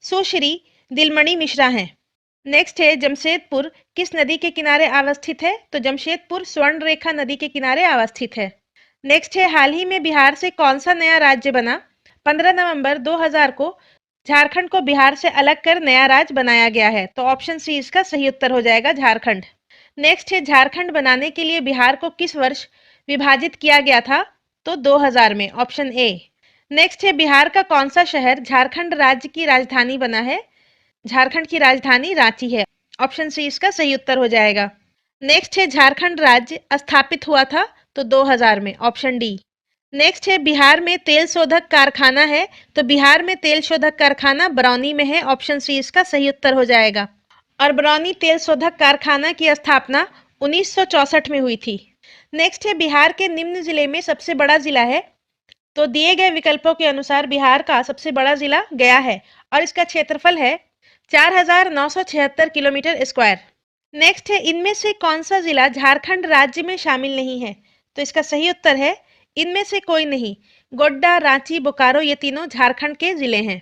सुश्री दिलमणि मिश्रा हैं। नेक्स्ट है जमशेदपुर किस नदी के किनारे अवस्थित है? तो जमशेदपुर स्वर्ण रेखा नदी के किनारे अवस्थित है। नेक्स्ट है हाल ही में बिहार से कौन सा नया राज्य बना? 15 नवंबर 2000 को झारखंड को बिहार से अलग कर नया राज्य बनाया गया है, तो ऑप्शन सी इसका सही उत्तर हो जाएगा झारखंड। नेक्स्ट है झारखंड बनाने के लिए बिहार को किस वर्ष विभाजित किया गया था? तो 2000 में, ऑप्शन ए। नेक्स्ट है बिहार का कौन सा शहर झारखंड राज्य की राजधानी बना है? झारखंड की राजधानी रांची है, ऑप्शन सी इसका सही उत्तर हो जाएगा। नेक्स्ट है झारखंड राज्य स्थापित हुआ था तो 2000 में, ऑप्शन डी। नेक्स्ट है बिहार में तेल शोधक कारखाना है तो बिहार में तेल शोधक कारखाना बरौनी में है, ऑप्शन सी इसका सही उत्तर हो जाएगा। और बरौनी तेल शोधक कारखाना की स्थापना 1964 में हुई थी। नेक्स्ट है बिहार के निम्न जिले में सबसे बड़ा जिला है? तो दिए गए विकल्पों के अनुसार बिहार का सबसे बड़ा जिला गया है और इसका क्षेत्रफल है 4976 किलोमीटर स्क्वायर। नेक्स्ट है इनमें से कौन सा जिला झारखंड राज्य में शामिल नहीं है? तो इसका सही उत्तर है इनमें से कोई नहीं। गोड्डा, रांची, बोकारो ये तीनों झारखंड के जिले हैं।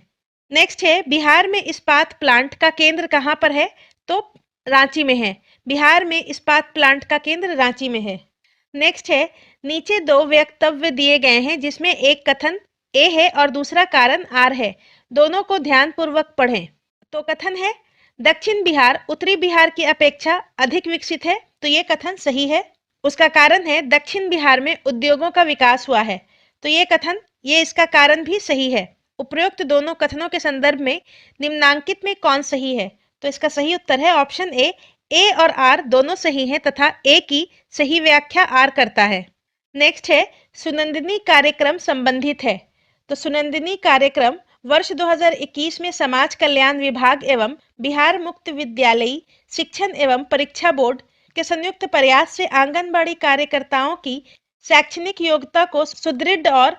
नेक्स्ट है बिहार में इस्पात प्लांट का केंद्र कहाँ पर है? तो रांची में है। बिहार में इस्पात प्लांट का केंद्र रांची में है। नेक्स्ट है नीचे दो वक्तव्य दिए गए हैं जिसमें एक कथन ए है और दूसरा कारण आर है, दोनों को ध्यानपूर्वक पढ़ें। तो कथन है दक्षिण बिहार उत्तरी बिहार की अपेक्षा अधिक विकसित है, तो ये कथन सही है। उसका कारण है दक्षिण बिहार में उद्योगों का विकास हुआ है, तो ये कथन ये इसका कारण भी सही है। उपरोक्त दोनों कथनों के संदर्भ में निम्नांकित में कौन सही है? तो इसका सही उत्तर है ऑप्शन ए। ए और आर दोनों सही हैं तथा ए की सही व्याख्या आर करता है। नेक्स्ट है सुनंदिनी कार्यक्रम संबंधित है, तो सुनंदिनी कार्यक्रम वर्ष 2021 में समाज कल्याण विभाग एवं बिहार मुक्त विद्यालयी शिक्षण एवं परीक्षा बोर्ड के संयुक्त प्रयास से आंगनबाड़ी कार्यकर्ताओं की शैक्षणिक योग्यता को सुदृढ़ और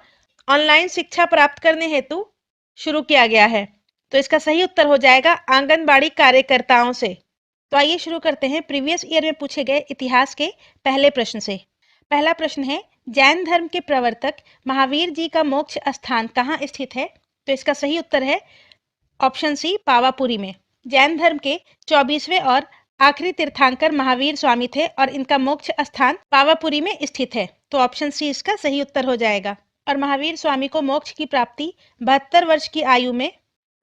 ऑनलाइन शिक्षा प्राप्त करने हेतु शुरू किया गया है, तो इसका सही उत्तर हो जाएगा आंगनबाड़ी कार्यकर्ताओं से। तो आइए शुरू करते हैं प्रीवियस ईयर में पूछे गए इतिहास के पहले प्रश्न से। पहला प्रश्न है जैन धर्म के प्रवर्तक महावीर जी का मोक्ष स्थान कहाँ स्थित है? तो इसका सही उत्तर है ऑप्शन सी पावापुरी में। जैन धर्म के 24वें और आखिरी तीर्थंकर महावीर स्वामी थे और इनका मोक्ष स्थान पावापुरी में स्थित है, तो ऑप्शन सी इसका सही उत्तर हो जाएगा। और महावीर स्वामी को मोक्ष की प्राप्ति 72 वर्ष की आयु में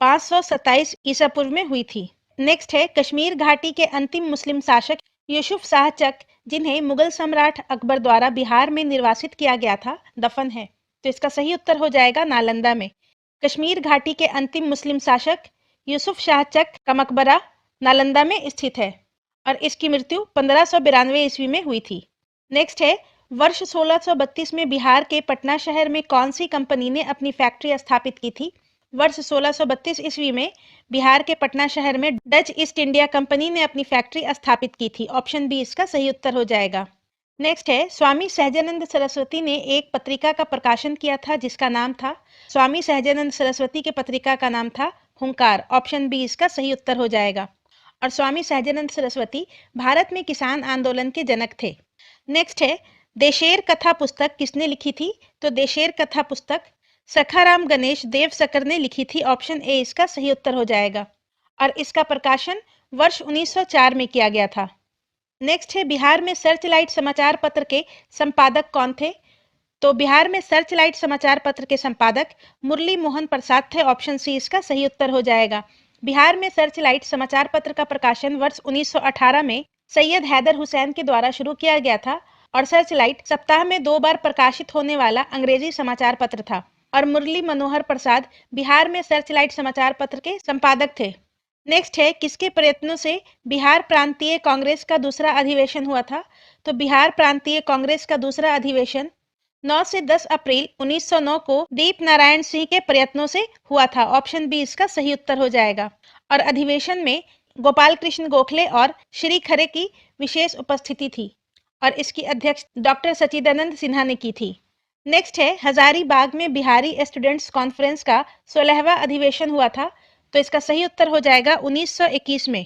527 ईसा पूर्व में हुई थी। नेक्स्ट है कश्मीर घाटी के अंतिम मुस्लिम शासक यूसुफ शाह चक जिन्हें मुगल सम्राट अकबर द्वारा बिहार में निर्वासित किया गया था दफन है, तो इसका सही उत्तर हो जाएगा नालंदा में। कश्मीर घाटी के अंतिम मुस्लिम शासक यूसुफ शाह चक का मकबरा नालंदा में स्थित है और इसकी मृत्यु 1592 ईस्वी में हुई थी। नेक्स्ट है वर्ष 1632 में बिहार के पटना शहर में कौन सी कंपनी ने अपनी फैक्ट्री स्थापित की थी? वर्ष 1632 ईस्वी में बिहार के पटना शहर में डच ईस्ट इंडिया कंपनी ने अपनी फैक्ट्री स्थापित की थी, ऑप्शन बी इसका सही उत्तर हो जाएगा। नेक्स्ट है स्वामी सहजानंद सरस्वती ने एक पत्रिका का प्रकाशन किया था जिसका नाम था, स्वामी सहजानंद सरस्वती के पत्रिका का नाम था हुंकार, ऑप्शन बी इसका सही उत्तर हो जाएगा। और स्वामी सहजानंद सरस्वती भारत में किसान आंदोलन के जनक थे। नेक्स्ट है देशेर कथा पुस्तक किसने लिखी थी? तो देशेर कथा पुस्तक सखाराम गणेश देवसकर ने लिखी थी, ऑप्शन ए इसका सही उत्तर हो जाएगा। और इसका प्रकाशन वर्ष 1904 में किया गया था। नेक्स्ट है बिहार में सर्च लाइट समाचार पत्र के संपादक कौन थे? तो बिहार में सर्च लाइट समाचार पत्र के संपादक मुरली मोहन प्रसाद थे, ऑप्शन सी इसका सही उत्तर हो जाएगा। बिहार में सर्च लाइट समाचार पत्र का प्रकाशन वर्ष 1918 में सैयद हैदर हुसैन के द्वारा शुरू किया गया था और सर्च लाइट सप्ताह में 2 बार प्रकाशित होने वाला अंग्रेजी समाचार पत्र था और मुरली मनोहर प्रसाद बिहार में सर्च लाइट समाचार पत्र के संपादक थे। नेक्स्ट है, किसके प्रयत्नों से बिहार प्रांतीय कांग्रेस का दूसरा अधिवेशन हुआ था? तो बिहार प्रांतीय कांग्रेस का दूसरा अधिवेशन 9 से 10 अप्रैल 1909 को दीप नारायण सिंह के प्रयत्नों से हुआ था। ऑप्शन बी इसका सही उत्तर हो जाएगा। और अधिवेशन में गोपाल कृष्ण गोखले और श्री खरे की विशेष उपस्थिति थी और इसकी अध्यक्ष डॉक्टर सच्चिदानंद सिन्हा ने की थी। नेक्स्ट है, हजारीबाग में बिहारी स्टूडेंट्स कॉन्फ्रेंस का 16वां अधिवेशन हुआ था। तो इसका सही उत्तर हो जाएगा 1921 में।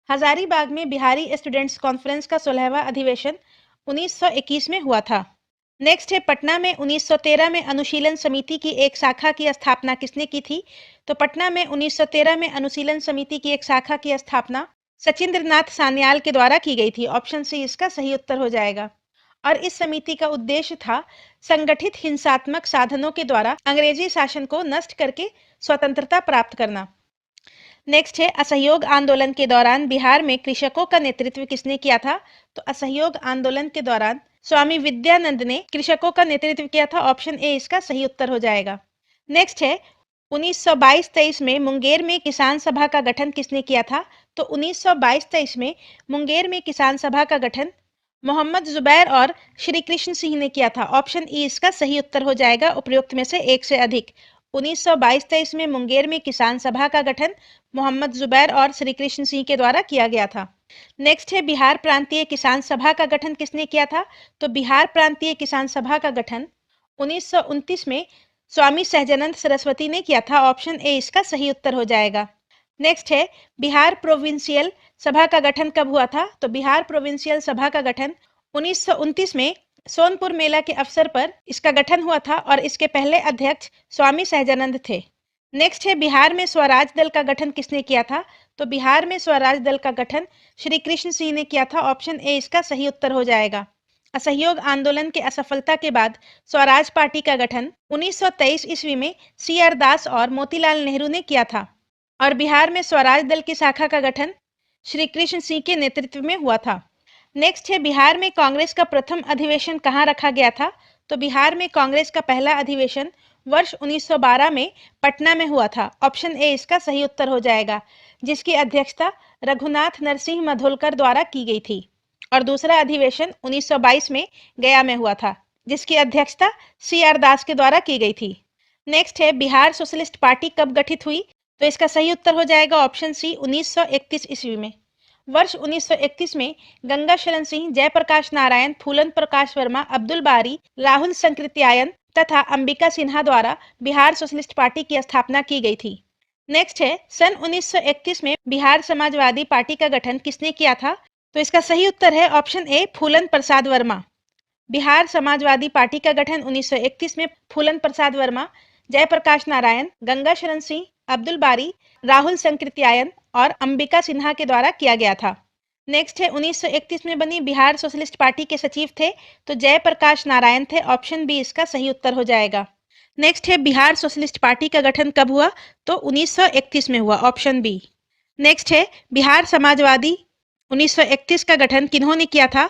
हजारीबाग में बिहारी स्टूडेंट्स कॉन्फ्रेंस का 16वां अधिवेशन 1921 में हुआ था। नेक्स्ट है, पटना में 1913 में अनुशीलन समिति की एक शाखा की स्थापना किसने की थी? तो पटना में 1913 में अनुशीलन समिति की एक शाखा की स्थापना सचिंद्र नाथ सान्याल के द्वारा की गई थी। ऑप्शन सी इसका सही उत्तर हो जाएगा। और इस समिति का उद्देश्य था संगठित हिंसात्मक साधनों के द्वारा अंग्रेजी शासन को नष्ट करके स्वतंत्रता प्राप्त करना। नेक्स्ट है, असहयोग आंदोलन के दौरान बिहार में कृषकों का नेतृत्व किसने किया था? तो असहयोग आंदोलन के दौरान स्वामी विद्यानंद ने कृषकों का नेतृत्व किया था। ऑप्शन ए इसका सही उत्तर हो जाएगा। नेक्स्ट है, 1922-23 में मुंगेर में किसान सभा का गठन किसने किया था? तो 1922-23 में मुंगेर में किसान सभा का गठन मोहम्मद जुबैर और श्री कृष्ण सिंह ने किया था। ऑप्शन ई इसका सही उत्तर हो जाएगा, उपयुक्त में से एक से अधिक। 1922-23 में मुंगेर में किसान सभा का गठन मोहम्मद जुबैर और श्री कृष्ण सिंह के द्वारा किया गया था। नेक्स्ट है, बिहार प्रांतीय किसान सभा का गठन किसने किया था? तो बिहार प्रांतीय किसान सभा का गठन 1929 में स्वामी सहजानंद सरस्वती ने किया था। ऑप्शन ए इसका सही उत्तर हो जाएगा। नेक्स्ट है, बिहार प्रोविंशियल सभा का गठन कब हुआ था? तो बिहार प्रोविंशियल सभा का गठन 1929 में सोनपुर मेला के अवसर पर इसका गठन हुआ था और इसके पहले अध्यक्ष स्वामी सहजानंद थे। नेक्स्ट है, बिहार में स्वराज दल का गठन किसने किया था? तो बिहार में स्वराज दल का गठन श्री कृष्ण सिंह ने किया था। ऑप्शन ए इसका सही उत्तर हो जाएगा। असहयोग आंदोलन के असफलता के बाद स्वराज पार्टी का गठन 1923 ईस्वी में सी आर दास और मोतीलाल नेहरू ने किया था और बिहार में स्वराज दल की शाखा का गठन श्री कृष्ण सिंह के नेतृत्व में हुआ था। नेक्स्ट है, बिहार में कांग्रेस का प्रथम अधिवेशन कहाँ रखा गया था? तो बिहार में कांग्रेस का पहला अधिवेशन वर्ष 1912 में पटना में हुआ था। ऑप्शन ए इसका सही उत्तर हो जाएगा, जिसकी अध्यक्षता रघुनाथ नरसिंह मधोलकर द्वारा की गई थी। और दूसरा अधिवेशन 1922 में गया में हुआ था, जिसकी अध्यक्षता सी आर दास के द्वारा की गई थी। नेक्स्ट है, बिहार सोशलिस्ट पार्टी कब गठित हुई? तो इसका सही उत्तर हो जाएगा ऑप्शन सी 1931 ईस्वी में। वर्ष 1931 में गंगा शरण सिंह, जयप्रकाश नारायण, फूलन प्रकाश वर्मा, अब्दुल बारी, राहुल संकृत्यायन तथा अंबिका सिन्हा द्वारा बिहार सोशलिस्ट पार्टी की स्थापना की गई थी। नेक्स्ट है, सन 1931 में बिहार समाजवादी पार्टी का गठन किसने किया था? तो इसका सही उत्तर है option A Phoolan Prasad Verma. Bihar Samajwadi party का गठन 1931 में फूलन प्रसाद वर्मा, जयप्रकाश नारायण, गंगा शरण सिंह, अब्दुल बारी, राहुल संकृत्यायन और अंबिका सिन्हा के द्वारा किया गया था। नेक्स्ट है, 1931 में बनी बिहार सोशलिस्ट पार्टी के सचिव थे तो जयप्रकाश नारायण थे। ऑप्शन बी इसका सही उत्तर हो जाएगा। नेक्स्ट है, बिहार सोशलिस्ट पार्टी का गठन कब हुआ? तो 1931 में हुआ। Option B. नेक्स्ट है, बिहार समाजवादी 1931 का गठन किन्होंने किया था?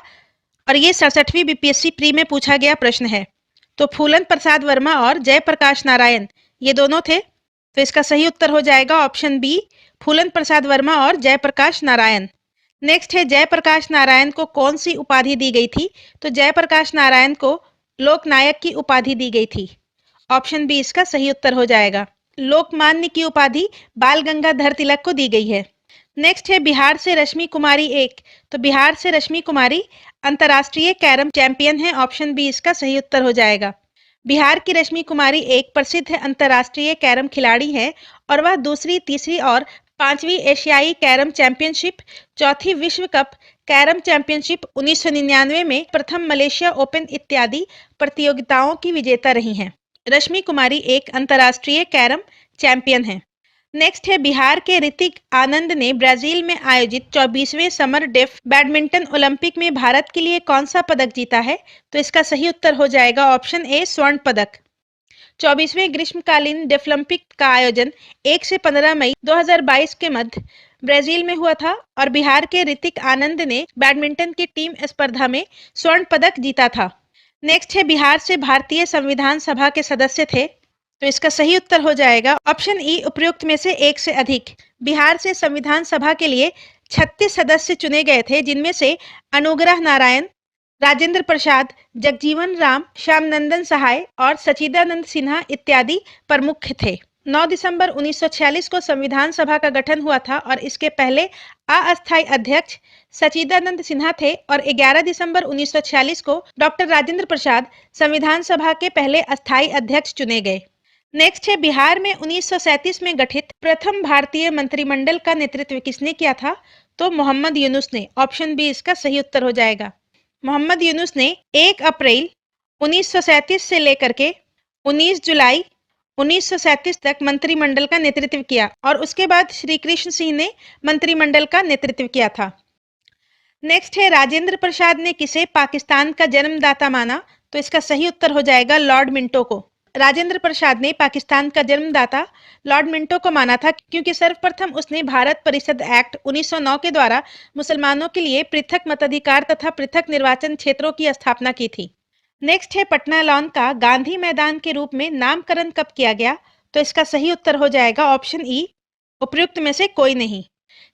और ये 67वीं बीपीएससी प्री में पूछा गया प्रश्न है। तो फूलन प्रसाद वर्मा और जयप्रकाश नारायण ये दोनों थे। तो इसका सही उत्तर हो जाएगा ऑप्शन बी, फूलन प्रसाद वर्मा और जयप्रकाश नारायण। नेक्स्ट है, जयप्रकाश नारायण को कौन सी उपाधि दी गई थी? तो जयप्रकाश नारायण को लोकनायक की उपाधि दी गई थी। ऑप्शन बी इसका सही उत्तर हो जाएगा। लोकमान्य की उपाधि बाल गंगाधर तिलक को दी गई है। नेक्स्ट है, बिहार से रश्मि कुमारी एक। तो बिहार से रश्मि कुमारी अंतर्राष्ट्रीय कैरम चैंपियन है। ऑप्शन बी इसका सही उत्तर हो जाएगा। बिहार की रश्मि कुमारी एक प्रसिद्ध अंतर्राष्ट्रीय कैरम खिलाड़ी है और वह दूसरी, तीसरी और पांचवी एशियाई कैरम चैंपियनशिप, चौथी विश्व कप कैरम चैंपियनशिप 1999 में, प्रथम मलेशिया ओपन इत्यादि प्रतियोगिताओं की विजेता रही हैं। रश्मि कुमारी एक अंतर्राष्ट्रीय कैरम चैंपियन है। नेक्स्ट है, बिहार के ऋतिक आनंद ने ब्राजील में आयोजित 24वें समर डेफ बैडमिंटन ओलंपिक में भारत के लिए कौन सा पदक जीता है? तो इसका सही उत्तर हो जाएगा ऑप्शन ए स्वर्ण पदक। 24वें ग्रीष्मकालीन डेफलिम्पिक का आयोजन 1 से 15 मई 2022 के मध्य ब्राजील में हुआ था और बिहार के ऋतिक आनंद ने बैडमिंटन की टीम स्पर्धा में स्वर्ण पदक जीता था। नेक्स्ट है, बिहार से भारतीय संविधान सभा के सदस्य थे तो इसका सही उत्तर हो जाएगा ऑप्शन ई, उपयुक्त में से एक से अधिक। बिहार से संविधान सभा के लिए 36 सदस्य चुने गए थे, जिनमें से अनुग्रह नारायण, राजेंद्र प्रसाद, जगजीवन राम, श्याम नंदन सहाय और सचिदानंद सिन्हा इत्यादि प्रमुख थे। 9 दिसंबर 1946 को संविधान सभा का गठन हुआ था और इसके पहले अस्थायी अध्यक्ष सचिदानंद सिन्हा थे और 11 दिसंबर 1946 को डॉक्टर राजेंद्र प्रसाद संविधान सभा के पहले अस्थायी अध्यक्ष चुने गए। नेक्स्ट है, बिहार में 1937 में गठित प्रथम भारतीय मंत्रिमंडल का नेतृत्व किसने किया था? तो मोहम्मद यूनुस ने। ऑप्शन बी इसका सही उत्तर हो जाएगा। मोहम्मद यूनुस ने 1 अप्रैल 1937 से लेकर के 19 जुलाई 1937 तक मंत्रिमंडल का नेतृत्व किया और उसके बाद श्री कृष्ण सिंह ने मंत्रिमंडल का नेतृत्व किया था। नेक्स्ट है, राजेंद्र प्रसाद ने किसे पाकिस्तान का जन्मदाता माना? तो इसका सही उत्तर हो जाएगा लॉर्ड मिंटो को। राजेंद्र प्रसाद ने पाकिस्तान का जन्मदाता लॉर्ड मिंटो को माना था, क्योंकि सर्वप्रथम उसने भारत परिषद एक्ट 1909 के द्वारा मुसलमानों के लिए पृथक मताधिकार तथा पृथक निर्वाचन क्षेत्रों की स्थापना की थी। नेक्स्ट है, पटना लॉन का गांधी मैदान के रूप में नामकरण कब किया गया? तो इसका सही उत्तर हो जाएगा ऑप्शन ई, उपयुक्त में से कोई नहीं।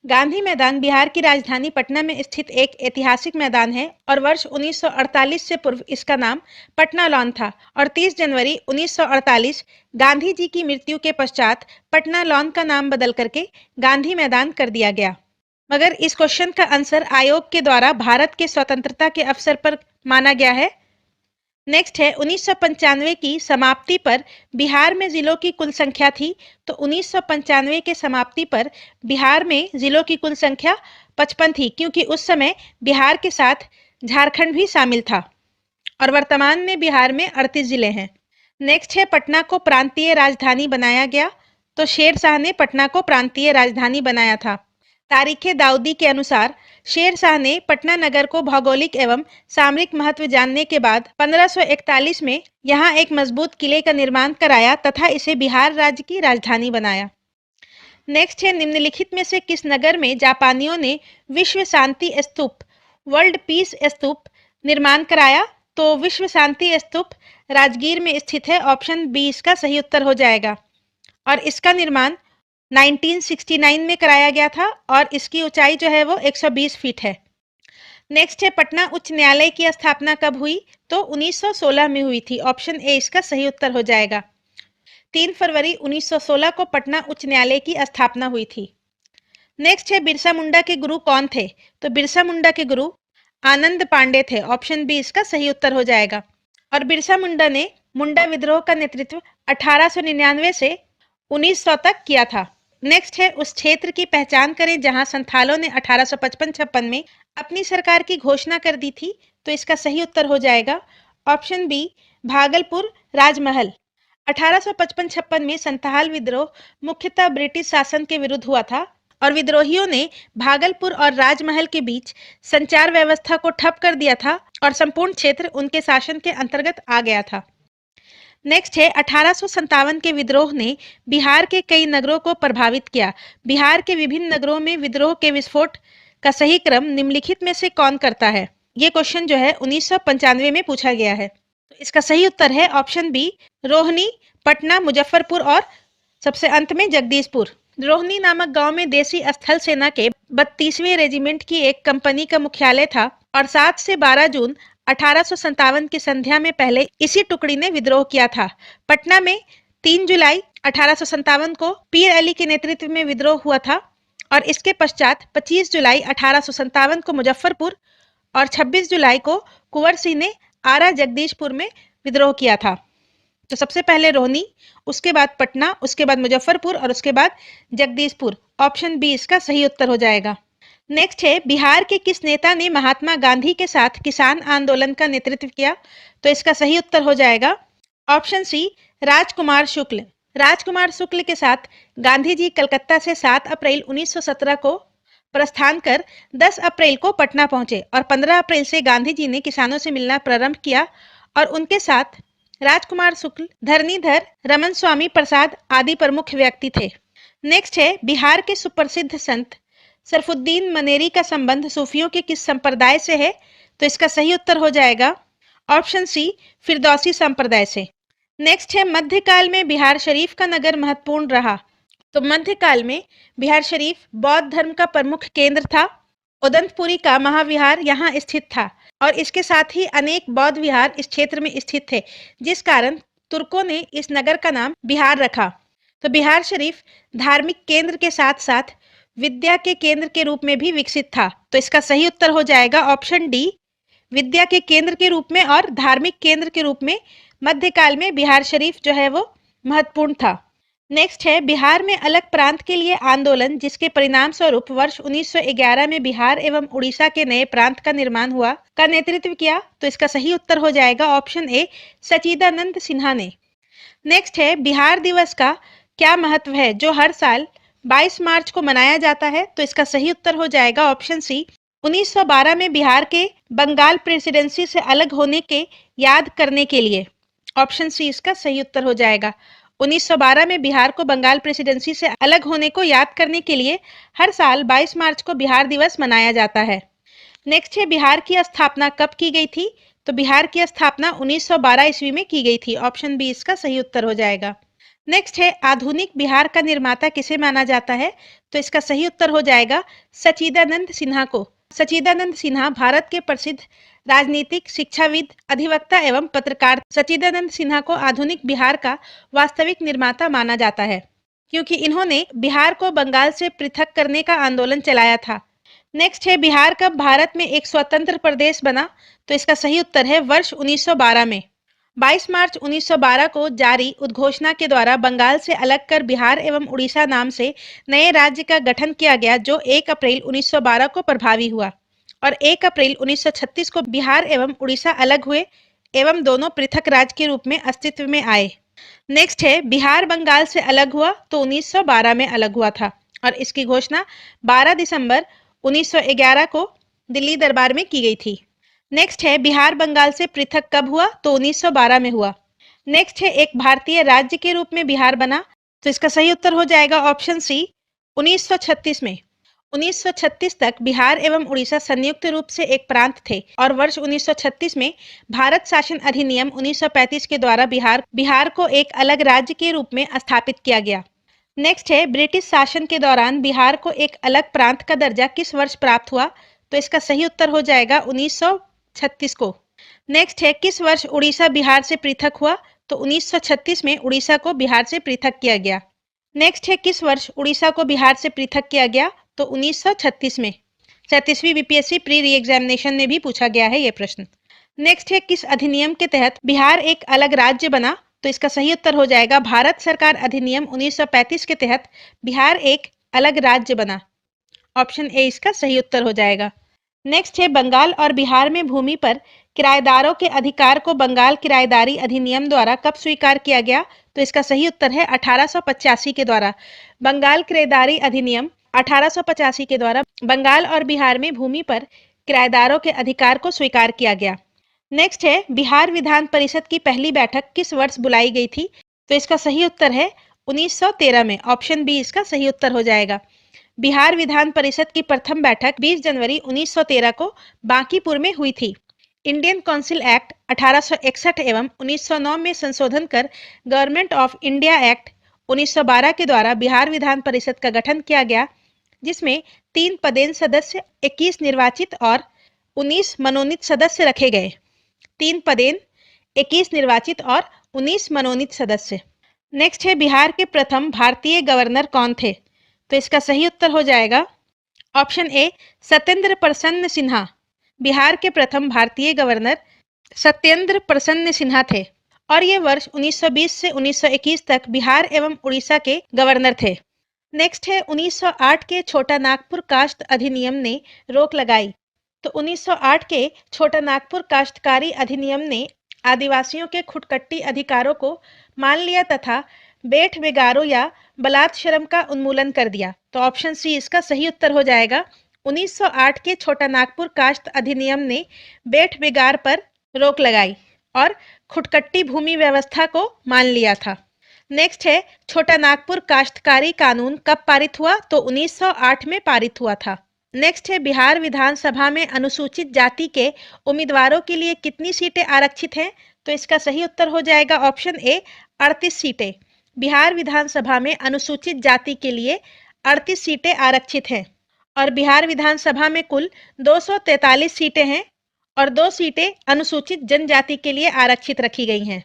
गांधी मैदान बिहार की राजधानी पटना में स्थित एक ऐतिहासिक मैदान है और वर्ष 1948 से पूर्व इसका नाम पटना लॉन था और 30 जनवरी 1948 गांधी जी की मृत्यु के पश्चात पटना लॉन का नाम बदल करके गांधी मैदान कर दिया गया। मगर इस क्वेश्चन का आंसर आयोग के द्वारा भारत के स्वतंत्रता के अवसर पर माना गया है। नेक्स्ट है, 1995 की समाप्ति पर बिहार में जिलों की कुल संख्या थी। तो 1995 के समाप्ति पर बिहार में जिलों की कुल संख्या 55 थी, क्योंकि उस समय बिहार के साथ झारखंड भी शामिल था और वर्तमान में बिहार में 38 जिले हैं। नेक्स्ट है, पटना को प्रांतीय राजधानी बनाया गया। तो शेर शाह ने पटना को प्रांतीय राजधानी बनाया था। तारीखे दाऊदी के अनुसार शेर शाह ने पटना नगर को भौगोलिक एवं सामरिक महत्व जानने के बाद 1541 में यहाँ एक मजबूत किले का निर्माण कराया तथा इसे बिहार राज्य की राजधानी बनाया। नेक्स्ट है, निम्नलिखित में से किस नगर में जापानियों ने विश्व शांति स्तूप वर्ल्ड पीस स्तूप निर्माण कराया? तो विश्व शांति स्तूप राजगीर में स्थित है। ऑप्शन बी इसका सही उत्तर हो जाएगा और इसका निर्माण 1969 में कराया गया था और इसकी ऊंचाई जो है वो 120 फीट है। नेक्स्ट है, पटना उच्च न्यायालय की स्थापना कब हुई? तो 1916 में हुई थी। ऑप्शन ए इसका सही उत्तर हो जाएगा। 3 फरवरी 1916 को पटना उच्च न्यायालय की स्थापना हुई थी। नेक्स्ट है, बिरसा मुंडा के गुरु कौन थे? तो बिरसा मुंडा के गुरु आनंद पांडे थे। ऑप्शन बी इसका सही उत्तर हो जाएगा और बिरसा मुंडा ने मुंडा विद्रोह का नेतृत्व 1899 से 1900 तक किया था। नेक्स्ट है, उस क्षेत्र की पहचान करें जहां संथालों ने 1855-56 में अपनी सरकार की घोषणा कर दी थी। तो इसका सही उत्तर हो जाएगा ऑप्शन बी, भागलपुर राजमहल। 1855-56 में संथाल विद्रोह मुख्यतः ब्रिटिश शासन के विरुद्ध हुआ था और विद्रोहियों ने भागलपुर और राजमहल के बीच संचार व्यवस्था को ठप कर दिया था और संपूर्ण क्षेत्र उनके शासन के अंतर्गत आ गया था। नेक्स्ट है, 1857 के विद्रोह ने बिहार के कई नगरों को प्रभावित किया। बिहार के विभिन्न नगरों में विद्रोह के विस्फोट का सही क्रम निम्नलिखित में से कौन करता है? ये क्वेश्चन जो है 1995 में पूछा गया है। तो इसका सही उत्तर है ऑप्शन बी, रोहनी, पटना, मुजफ्फरपुर और सबसे अंत में जगदीशपुर। रोहनी नामक गांव में देसी स्थल सेना के 32वें रेजिमेंट की एक कंपनी का मुख्यालय था और 7 से 12 जून 1857 की संध्या में पहले इसी टुकड़ी ने विद्रोह किया था। पटना में 3 जुलाई 1857 को पीर अली के नेतृत्व में विद्रोह हुआ था और इसके पश्चात 25 जुलाई 1857 को मुजफ्फरपुर और 26 जुलाई को कुंवर सिंह ने आरा जगदीशपुर में विद्रोह किया था। तो सबसे पहले रोहनी, उसके बाद पटना, उसके बाद मुजफ्फरपुर और उसके बाद जगदीशपुर। ऑप्शन बी इसका सही उत्तर हो जाएगा। नेक्स्ट है, बिहार के किस नेता ने महात्मा गांधी के साथ किसान आंदोलन का नेतृत्व किया? तो इसका सही उत्तर हो जाएगा ऑप्शन सी, राजकुमार शुक्ल। राजकुमार शुक्ल के साथ गांधी जी कलकत्ता से 7 अप्रैल 1917 को प्रस्थान कर 10 अप्रैल को पटना पहुंचे और 15 अप्रैल से गांधी जी ने किसानों से मिलना प्रारंभ किया और उनके साथ राजकुमार शुक्ल, धरणीधर, रमन स्वामी प्रसाद आदि प्रमुख व्यक्ति थे। नेक्स्ट है, बिहार के सुप्रसिद्ध संत सरफुद्दीन मनेरी का संबंध सूफियों के किस संप्रदाय से है? तो इसका सही उत्तर हो जाएगा ऑप्शन सी, फिरदौसी संप्रदाय से। नेक्स्ट है मध्यकाल में बिहार शरीफ का नगर महत्वपूर्ण रहा। तो मध्यकाल में बिहार शरीफ बौद्ध धर्म का प्रमुख केंद्र था। उदंतपुरी का महाविहार यहाँ स्थित था और इसके साथ ही अनेक बौद्ध विहार इस क्षेत्र में स्थित थे, जिस कारण तुर्कों ने इस नगर का नाम बिहार रखा। तो बिहार शरीफ धार्मिक केंद्र के साथ साथ विद्या के केंद्र के रूप में भी विकसित था। तो इसका सही उत्तर हो जाएगा ऑप्शन डी, विद्या के केंद्र के रूप में और धार्मिक केंद्र के रूप में मध्यकाल में बिहार शरीफ जो है वो महत्वपूर्ण था। नेक्स्ट है बिहार में अलग प्रांत के लिए आंदोलन, जिसके परिणाम स्वरूप वर्ष 1911 में बिहार एवं उड़ीसा के नए प्रांत का निर्माण हुआ, का नेतृत्व किया। तो इसका सही उत्तर हो जाएगा ऑप्शन ए, सच्चिदानंद सिन्हा ने। नेक्स्ट है बिहार दिवस का क्या महत्व है जो हर साल 22 मार्च को मनाया जाता है। तो इसका सही उत्तर हो जाएगा ऑप्शन सी, 1912 में बिहार के बंगाल प्रेसिडेंसी से अलग होने के याद करने के लिए। ऑप्शन सी इसका सही उत्तर हो जाएगा। 1912 में बिहार को बंगाल प्रेसिडेंसी से अलग होने को याद करने के लिए हर साल 22 मार्च को बिहार दिवस मनाया जाता है। नेक्स्ट है बिहार की स्थापना कब की गई थी। तो बिहार की स्थापना 1912 ईस्वी में की गई थी। ऑप्शन बी इसका सही उत्तर हो जाएगा। नेक्स्ट है आधुनिक बिहार का निर्माता किसे माना जाता है। तो इसका सही उत्तर हो जाएगा सच्चिदानंद सिन्हा को। सच्चिदानंद सिन्हा भारत के प्रसिद्ध राजनीतिक, शिक्षाविद, अधिवक्ता एवं पत्रकार सच्चिदानंद सिन्हा को आधुनिक बिहार का वास्तविक निर्माता माना जाता है, क्योंकि इन्होंने बिहार को बंगाल से पृथक करने का आंदोलन चलाया था। नेक्स्ट है बिहार कब भारत में एक स्वतंत्र प्रदेश बना। तो इसका सही उत्तर है वर्ष 1912 में। 22 मार्च 1912 को जारी उद्घोषणा के द्वारा बंगाल से अलग कर बिहार एवं उड़ीसा नाम से नए राज्य का गठन किया गया, जो 1 अप्रैल 1912 को प्रभावी हुआ और 1 अप्रैल 1936 को बिहार एवं उड़ीसा अलग हुए एवं दोनों पृथक राज्य के रूप में अस्तित्व में आए। नेक्स्ट है बिहार बंगाल से अलग हुआ तो 1912 में अलग हुआ था और इसकी घोषणा 12 दिसंबर 1911 को दिल्ली दरबार में की गई थी। नेक्स्ट है बिहार बंगाल से पृथक कब हुआ। तो 1912 में हुआ। नेक्स्ट है एक भारतीय राज्य के रूप में बिहार बना। तो इसका सही उत्तर हो जाएगा ऑप्शन सी, 1936 में। 1936 तक बिहार एवं उड़ीसा संयुक्त रूप से एक प्रांत थे और वर्ष 1936 में भारत शासन अधिनियम 1935 के द्वारा बिहार को एक अलग राज्य के रूप में स्थापित किया गया। नेक्स्ट है ब्रिटिश शासन के दौरान बिहार को एक अलग प्रांत का दर्जा किस वर्ष प्राप्त हुआ। तो इसका सही उत्तर हो जाएगा 1936 को। नेक्स्ट है किस वर्ष उड़ीसा बिहार से पृथक हुआ। तो 1936 में उड़ीसा को बिहार से पृथक किया गया। नेक्स्ट है किस वर्ष उड़ीसा को बिहार से पृथक किया गया। तो 1936 में। 37वीं बीपीएससी प्री री एग्जामिनेशन में भी पूछा गया है ये प्रश्न। नेक्स्ट है किस अधिनियम के तहत बिहार एक अलग राज्य बना। तो इसका सही उत्तर हो जाएगा भारत सरकार अधिनियम 1935 के तहत बिहार एक अलग राज्य बना। ऑप्शन ए इसका सही उत्तर हो जाएगा। नेक्स्ट है बंगाल और बिहार में भूमि पर किराएदारों के अधिकार को बंगाल किराएदारी अधिनियम द्वारा कब स्वीकार किया गया। तो इसका सही उत्तर है 1885 के द्वारा। बंगाल किराएदारी अधिनियम 1885 के द्वारा बंगाल और बिहार में भूमि पर किराएदारों के अधिकार को स्वीकार किया गया। नेक्स्ट है बिहार विधान परिषद की पहली बैठक किस वर्ष बुलाई गई थी। तो इसका सही उत्तर है 1913 में। ऑप्शन बी इसका सही उत्तर हो जाएगा। बिहार विधान परिषद की प्रथम बैठक 20 जनवरी 1913 को बांकीपुर में हुई थी। इंडियन काउंसिल एक्ट 1861 एवं 1909 में संशोधन कर गवर्नमेंट ऑफ इंडिया एक्ट 1912 के द्वारा बिहार विधान परिषद का गठन किया गया, जिसमें 3 पदेन सदस्य, 21 निर्वाचित और 19 मनोनीत सदस्य रखे गए। 3 पदेन, 21 निर्वाचित और 19 मनोनीत सदस्य। नेक्स्ट है बिहार के प्रथम भारतीय गवर्नर कौन थे। तो इसका सही उत्तर हो जाएगा ऑप्शन ए, सत्येंद्र प्रसन्न सिन्हा। बिहार के प्रथम भारतीय गवर्नर सत्येंद्र प्रसन्न सिन्हा थे और ये वर्ष 1920 से 1921 तक बिहार एवं उड़ीसा के गवर्नर थे। नेक्स्ट है 1908 के छोटा नागपुर काश्त अधिनियम ने रोक लगाई। तो 1908 के छोटा नागपुर काश्तकारी अधिनियम ने आदिवासियों के खुटकट्टी अधिकारों को मान लिया तथा बेठ बेगारों या बलात् शर्म का उन्मूलन कर दिया। तो ऑप्शन सी इसका सही उत्तर हो जाएगा। 1908 के छोटा नागपुर काश्त अधिनियम ने बेठ बेगार पर रोक लगाई और खुटकट्टी भूमि व्यवस्था को मान लिया था। नेक्स्ट है छोटा नागपुर काश्तकारी कानून कब पारित हुआ। तो 1908 में पारित हुआ था। नेक्स्ट है बिहार विधानसभा में अनुसूचित जाति के उम्मीदवारों के लिए कितनी सीटें आरक्षित हैं? तो इसका सही उत्तर हो जाएगा ऑप्शन ए 38 सीटें। बिहार विधानसभा में अनुसूचित जाति के लिए 38 सीटें आरक्षित हैं और बिहार विधानसभा में कुल 243 सीटें हैं और 2 सीटें अनुसूचित जनजाति के लिए आरक्षित रखी गई हैं।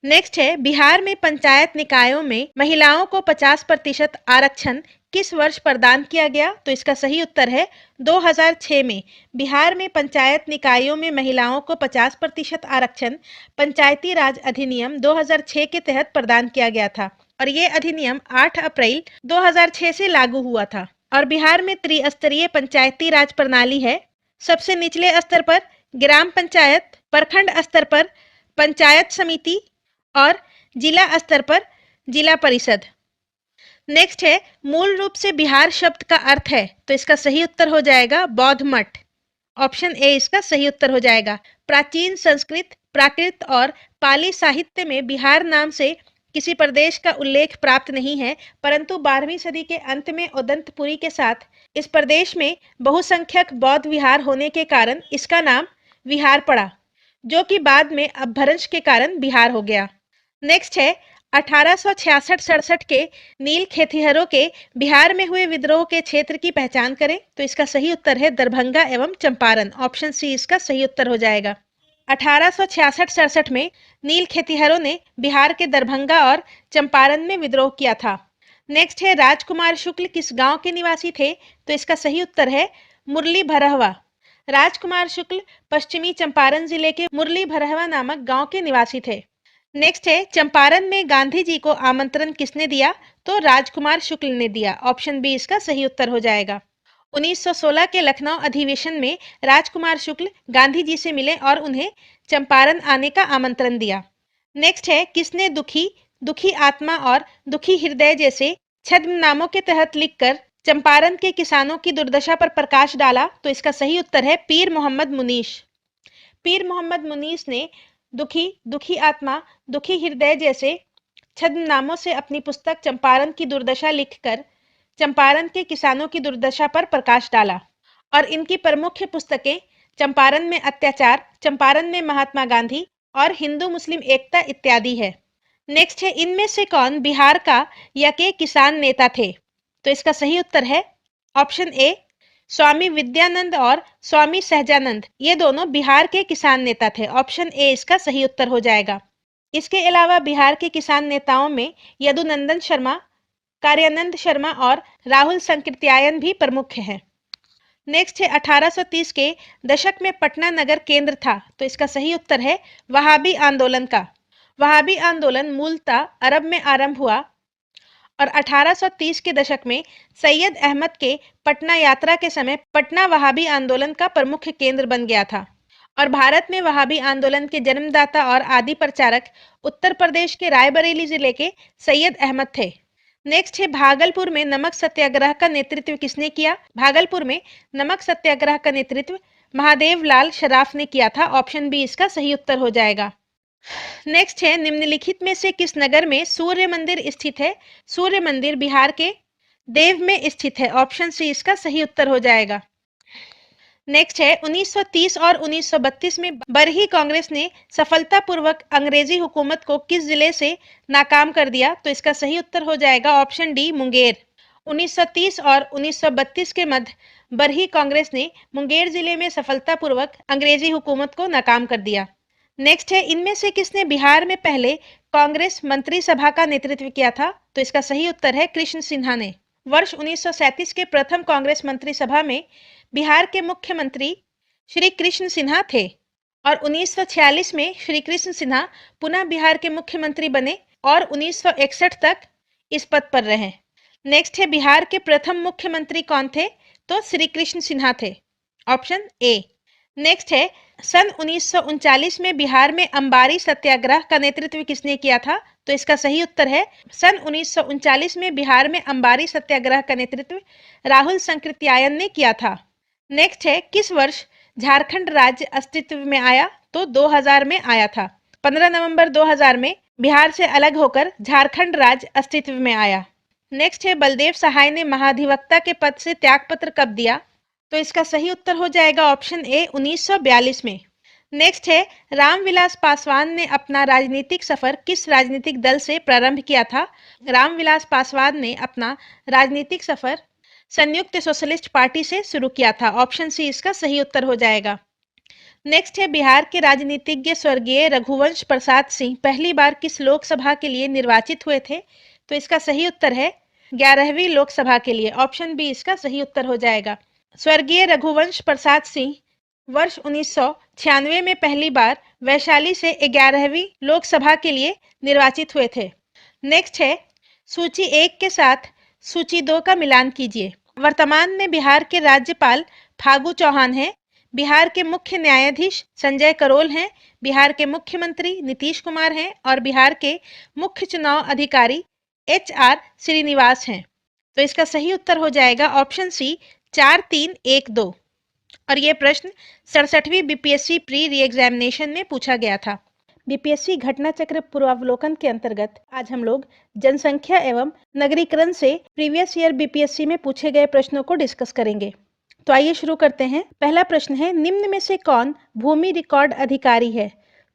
नेक्स्ट है बिहार में पंचायत निकायों में महिलाओं को 50% आरक्षण किस वर्ष प्रदान किया गया? तो इसका सही उत्तर है 2006 में। बिहार में पंचायत निकायों में महिलाओं को 50% आरक्षण पंचायती राज अधिनियम 2006 के तहत प्रदान किया गया था और ये अधिनियम 8 अप्रैल 2006 से लागू हुआ था। और बिहार में त्रिस्तरीय पंचायती राज प्रणाली है। सबसे निचले स्तर पर ग्राम पंचायत, प्रखंड स्तर पर पंचायत समिति और जिला स्तर पर जिला परिषद। नेक्स्ट है मूल रूप से बिहार शब्द का अर्थ है, तो इसका सही उत्तर हो जाएगा बौद्ध मठ। ऑप्शन ए इसका सही उत्तर हो जाएगा। प्राचीन संस्कृत, प्राकृत और पाली साहित्य में बिहार नाम से किसी प्रदेश का उल्लेख प्राप्त नहीं है, परंतु 12वीं सदी के अंत में उदंतपुरी के साथ इस प्रदेश में बहुसंख्यक बौद्ध विहार होने के कारण इसका नाम विहार पड़ा, जो कि बाद में अपभ्रंश के कारण बिहार हो गया। नेक्स्ट है 1866-67 के नील खेतिहरों के बिहार में हुए विद्रोह के क्षेत्र की पहचान करें। तो इसका सही उत्तर है दरभंगा एवं चंपारण। ऑप्शन सी इसका सही उत्तर हो जाएगा। 1866-67 में नील खेतिहरों ने बिहार के दरभंगा और चंपारण में विद्रोह किया था। नेक्स्ट है राजकुमार शुक्ल किस गांव के निवासी थे? तो इसका सही उत्तर है मुरली भरहवा। राजकुमार शुक्ल पश्चिमी चंपारण जिले के मुरली भरहवा नामक गांव के निवासी थे। नेक्स्ट है चंपारण में गांधी जी को आमंत्रण किसने दिया? तो राजकुमार शुक्ल ने दिया। ऑप्शन बी इसका सही उत्तर हो जाएगा। 1916 के लखनऊ अधिवेशन में राजकुमार शुक्ल गांधी जी से मिले और उन्हें चंपारण आने का आमंत्रण दिया। नेक्स्ट है किसने दुखी, दुखी आत्मा और दुखी हृदय जैसे छद्म नामों के तहत लिखकर चंपारण के किसानों की दुर्दशा पर प्रकाश डाला? तो इसका सही उत्तर है पीर मोहम्मद मुनीश। पीर मोहम्मद मुनीस ने दुखी, दुखी आत्मा, दुखी हृदय जैसे छद्म नामों से अपनी पुस्तक चंपारण की दुर्दशा लिखकर चंपारण के किसानों की दुर्दशा पर प्रकाश डाला और इनकी प्रमुख पुस्तकें चंपारण में अत्याचार, चंपारण में महात्मा गांधी और हिंदू मुस्लिम एकता इत्यादि है। नेक्स्ट है इनमें से कौन बिहार का यके किसान नेता थे? तो इसका सही उत्तर है ऑप्शन ए स्वामी विद्यानंद और स्वामी सहजानंद। ये दोनों बिहार के किसान नेता थे। ऑप्शन ए इसका सही उत्तर हो जाएगा। इसके अलावा बिहार के किसान नेताओं में यदुनंदन शर्मा, कार्यानंद शर्मा और राहुल संकृत्यायन भी प्रमुख हैं। नेक्स्ट है 1830 के दशक में पटना नगर केंद्र था। तो इसका सही उत्तर है वहाबी आंदोलन का। वहाबी आंदोलन मूलतः अरब में आरंभ हुआ और 1830 के दशक में सैयद अहमद के पटना यात्रा के समय पटना वहाबी आंदोलन का प्रमुख केंद्र बन गया था और भारत में वहाबी आंदोलन के जन्मदाता और आदि प्रचारक उत्तर प्रदेश के रायबरेली जिले के सैयद अहमद थे। नेक्स्ट है भागलपुर में नमक सत्याग्रह का नेतृत्व किसने किया? भागलपुर में नमक सत्याग्रह का नेतृत्व महादेव लाल शराफ ने किया था। ऑप्शन बी इसका सही उत्तर हो जाएगा। नेक्स्ट है निम्नलिखित में से किस नगर में सूर्य मंदिर स्थित है? सूर्य मंदिर बिहार के देव में स्थित है। ऑप्शन सी इसका सही उत्तर हो जाएगा। नेक्स्ट है 1930 और 1932 में बरही कांग्रेस ने सफलतापूर्वक अंग्रेजी हुकूमत को किस जिले से नाकाम कर दिया? तो इसका सही उत्तर हो जाएगा ऑप्शन डी मुंगेर। 1930 और 1932 के मध्य बरही कांग्रेस ने मुंगेर जिले में सफलतापूर्वक अंग्रेजी हुकूमत को नाकाम कर दिया। नेक्स्ट है इनमें से किसने बिहार में पहले कांग्रेस मंत्रिसभा का नेतृत्व किया था? तो इसका सही उत्तर है कृष्ण सिन्हा ने। वर्ष 1937 के प्रथम कांग्रेस मंत्रिसभा में बिहार के मुख्यमंत्री श्री कृष्ण सिन्हा थे और 1946 में श्री कृष्ण सिन्हा पुनः बिहार के मुख्यमंत्री बने और 1961 तक इस पद पर रहे। नेक्स्ट है बिहार के प्रथम मुख्यमंत्री कौन थे? तो श्री कृष्ण सिन्हा थे। Option A. नेक्स्ट है सन 1939 में बिहार में अंबारी सत्याग्रह का नेतृत्व किसने किया था? तो इसका सही उत्तर है सन 1939 में बिहार में अंबारी सत्याग्रह का नेतृत्व राहुल संकृत्यायन ने किया था। नेक्स्ट है किस वर्ष झारखंड राज्य अस्तित्व में आया? तो 2000 में आया था। 15 नवंबर 2000 में बिहार से अलग होकर झारखंड राज्य अस्तित्व में आया। नेक्स्ट है बलदेव सहाय ने महाधिवक्ता के पद से त्यागपत्र कब दिया? तो इसका सही उत्तर हो जाएगा ऑप्शन ए 1942 में। नेक्स्ट है, रामविलास पासवान ने अपना राजनीतिक सफर किस राजनीतिक दल से प्रारंभ किया था? रामविलास पासवान ने अपना राजनीतिक सफर संयुक्त सोशलिस्ट पार्टी से शुरू किया था। ऑप्शन सी इसका सही उत्तर हो जाएगा। नेक्स्ट है, बिहार के राजनीतिज्ञ स्वर्गीय रघुवंश प्रसाद सिंह पहली बार किस लोकसभा के लिए निर्वाचित हुए थे? तो इसका सही उत्तर है 11वीं लोकसभा के लिए। ऑप्शन बी इसका सही उत्तर हो जाएगा। स्वर्गीय रघुवंश प्रसाद सिंह वर्ष 1996 में पहली बार वैशाली से 11वीं लोकसभा के लिए निर्वाचित हुए थे। नेक्स्ट है, सूची 1 के साथ सूची 2 का मिलान कीजिए। वर्तमान में बिहार के राज्यपाल फागू चौहान हैं, बिहार के मुख्य न्यायाधीश संजय करोल हैं, बिहार के मुख्यमंत्री नीतीश कुमार हैं और बिहार के मुख्य चुनाव अधिकारी HR श्रीनिवास हैं। तो इसका सही उत्तर हो जाएगा ऑप्शन सी 4312। और ये प्रश्न 67वीं बीपीएससी प्री री एग्जामिनेशन में पूछा गया था। बीपीएससी घटना चक्र पूर्वावलोकन के अंतर्गत आज हम लोग जनसंख्या एवं नगरीकरण से प्रीवियस ईयर बीपीएससी में पूछे गए प्रश्नों को डिस्कस करेंगे। तो आइए शुरू करते हैं। पहला प्रश्न है, निम्न में से कौन भूमि रिकॉर्ड अधिकारी है?